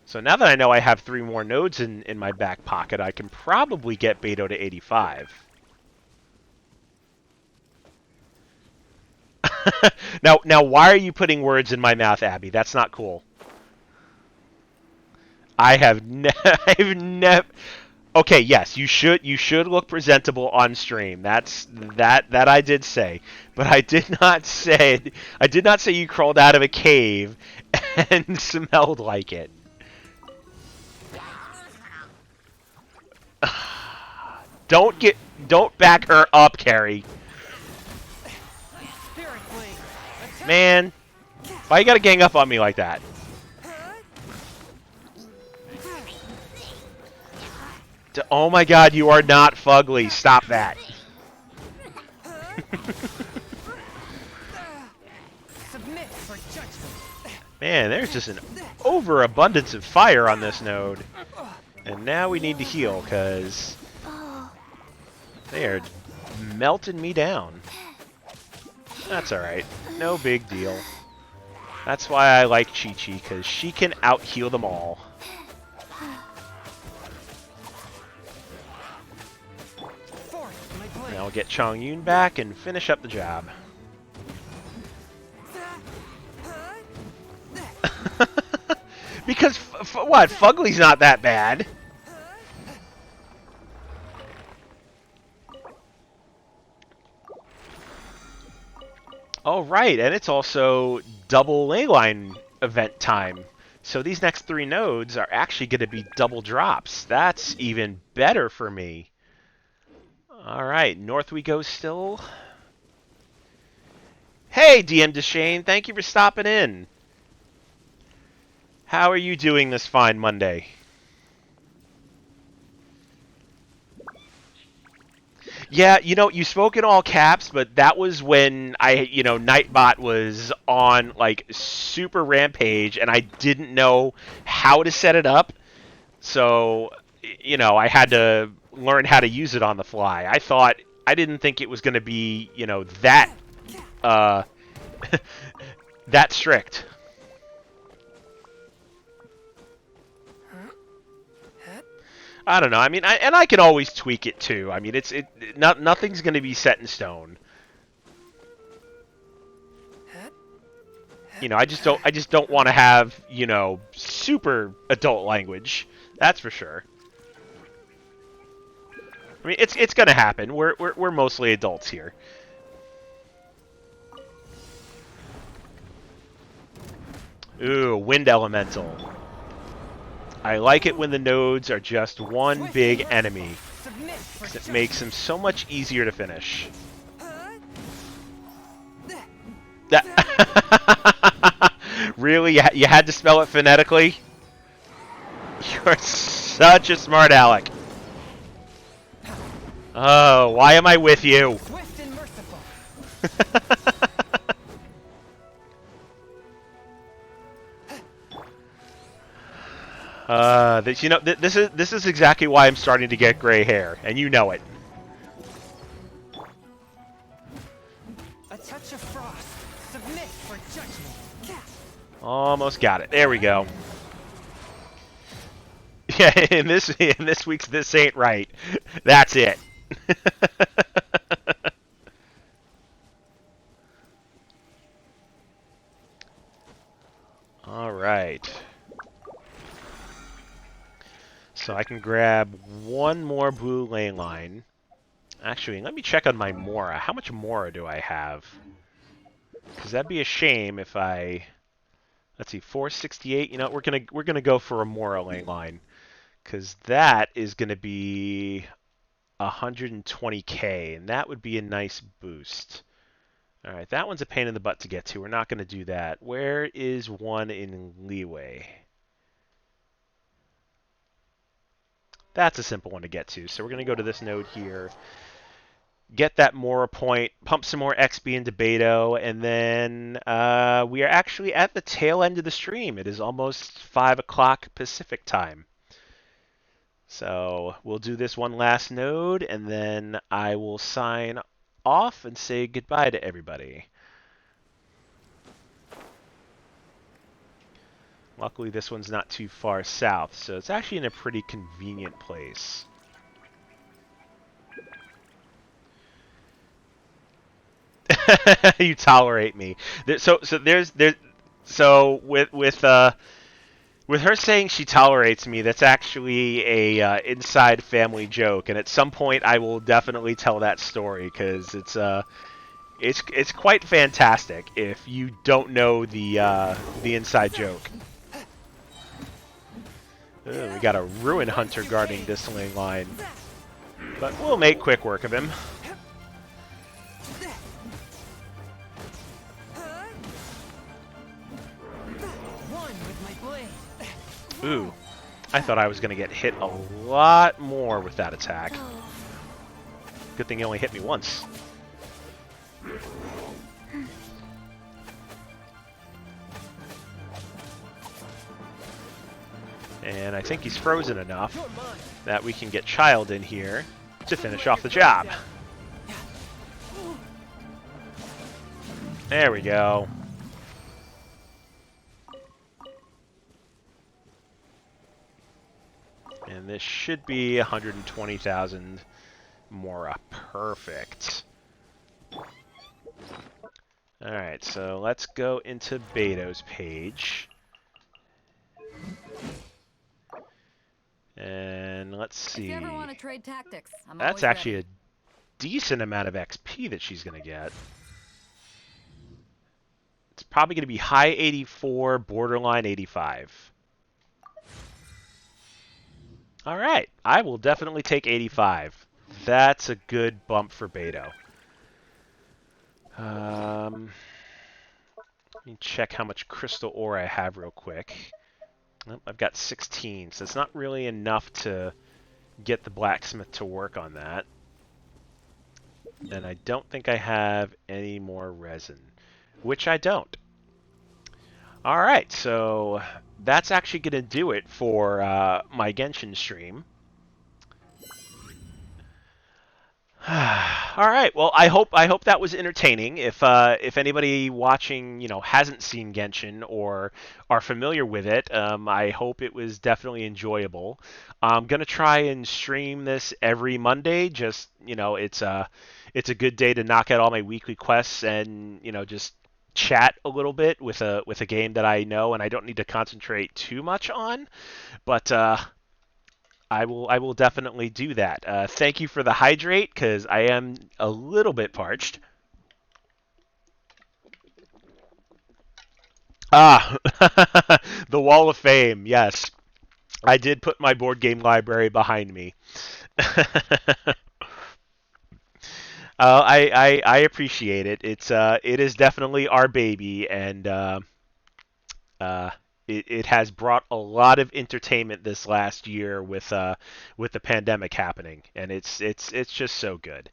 So now that I know I have 3 more nodes in my back pocket, I can probably get Beto to 85. Now, why are you putting words in my mouth, Abby? That's not cool. I've never. Okay, yes, you should look presentable on stream. That I did say, but I did not say you crawled out of a cave and smelled like it. Don't back her up, Carrie. Man, why you gotta gang up on me like that? Oh my god, you are not fugly. Stop that. Man, there's just an overabundance of fire on this node. And now we need to heal, because they are melting me down. That's alright. No big deal. That's why I like Chi-Chi, because she can out-heal them all. Now we'll get Chongyun back and finish up the job. Because, what? Fugly's not that bad. Oh, right, and it's also double leyline event time. So these next 3 nodes are actually going to be double drops. That's even better for me. All right, north we go still. Hey, DM Deshane, thank you for stopping in. How are you doing this fine Monday? Yeah, you know, you spoke in all caps, but that was when Nightbot was on, like, super rampage, and I didn't know how to set it up. So, you know, I had to learn how to use it on the fly. I didn't think it was going to be, you know, that strict. I don't know. I mean, I can always tweak it too. I mean, nothing's going to be set in stone. You know, I just don't want to have, you know, super adult language. That's for sure. I mean, it's going to happen. We're mostly adults here. Ooh, Wind Elemental. I like it when the nodes are just one big enemy. Submit for 'Cause it judgment. makes him so much easier to finish. That really? You had to spell it phonetically? You're such a smart aleck. Oh, why am I with you? Swift and merciful. This is exactly why I'm starting to get gray hair, and you know it. A touch of frost. Submit for judgment. Almost got it. There we go. Yeah, in this week's This Ain't Right. That's it. All right. So I can grab one more blue lane line. Actually, let me check on my Mora. How much Mora do I have? Because that'd be a shame if I... Let's see, 468. You know, we're gonna go for a Mora lane line, because that is gonna be 120k, and that would be a nice boost. All right, that one's a pain in the butt to get to. We're not gonna do that. Where is one in Leeway? That's a simple one to get to. So we're gonna go to this node here, get that Mora point, pump some more XP into Beto, and then we are actually at the tail end of the stream. It is almost 5 o'clock Pacific time. So we'll do this one last node, and then I will sign off and say goodbye to everybody. Luckily, this one's not too far south, so it's actually in a pretty convenient place. You tolerate me. So with her saying she tolerates me, that's actually a inside family joke, and at some point I will definitely tell that story because it's quite fantastic if you don't know the inside joke. We got a Ruin Hunter guarding this lane line, but we'll make quick work of him. Ooh, I thought I was going to get hit a lot more with that attack. Good thing he only hit me once. And I think he's frozen enough that we can get Child in here to finish off the job. There we go. And this should be 120,000 Mora. Perfect. Alright, so let's go into Beto's page. And let's see. If you ever want to trade tactics, I'm That's always actually ready. a decent amount of XP that she's going to get. It's probably going to be high 84, borderline 85. All right, I will definitely take 85. That's a good bump for Beto. Let me check how much crystal ore I have real quick. Oh, I've got 16, so it's not really enough to get the blacksmith to work on that. And I don't think I have any more resin, which I don't. All right, so that's actually going to do it for my Genshin stream. All right, well, I hope that was entertaining. If anybody watching, hasn't seen Genshin or are familiar with it, I hope it was definitely enjoyable. I'm gonna try and stream this every Monday. Just it's a good day to knock out all my weekly quests and just chat a little bit with a game that I know and I don't need to concentrate too much on. But I will definitely do that. Thank you for the hydrate, because I am a little bit parched. Ah, the Wall of Fame, yes. I did put my board game library behind me. I appreciate it. It is definitely our baby, and uh, it has brought a lot of entertainment this last year with the pandemic happening, and it's just so good.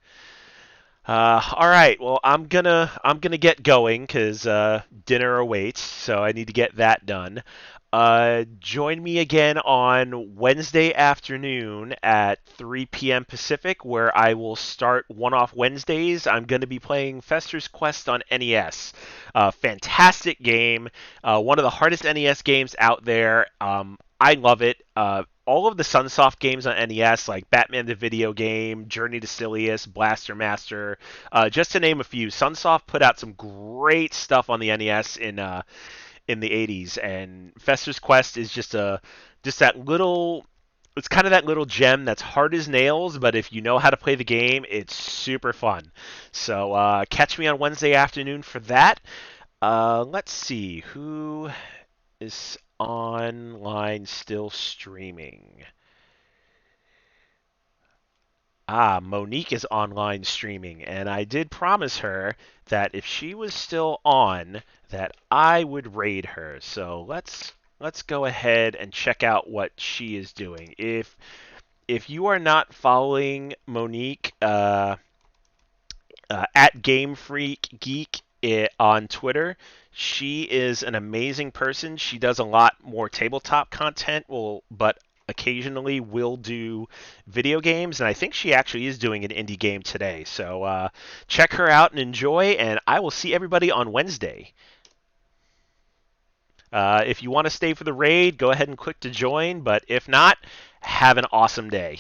All right, well I'm gonna get going because dinner awaits, so I need to get that done. Join me again on Wednesday afternoon at 3 p.m. Pacific, where I will start one-off Wednesdays. I'm going to be playing Fester's Quest on NES. Fantastic game, one of the hardest NES games out there. I love it. All of the Sunsoft games on NES, like Batman the Video Game, Journey to Silius, Blaster Master, just to name a few, Sunsoft put out some great stuff on the NES in the 80s, and Fester's Quest is just that little, it's kind of that little gem that's hard as nails, but if you know how to play the game, it's super fun. So catch me on Wednesday afternoon for that. Let's see who is online still streaming. Monique is online streaming, and I did promise her that if she was still on, that I would raid her. So let's go ahead and check out what she is doing. If you are not following Monique at Game Freak Geek on Twitter, she is an amazing person. She does a lot more tabletop content, but occasionally will do video games, and I think she actually is doing an indie game today. So check her out and enjoy, and I will see everybody on Wednesday. If you want to stay for the raid, go ahead and click to join, but if not, have an awesome day.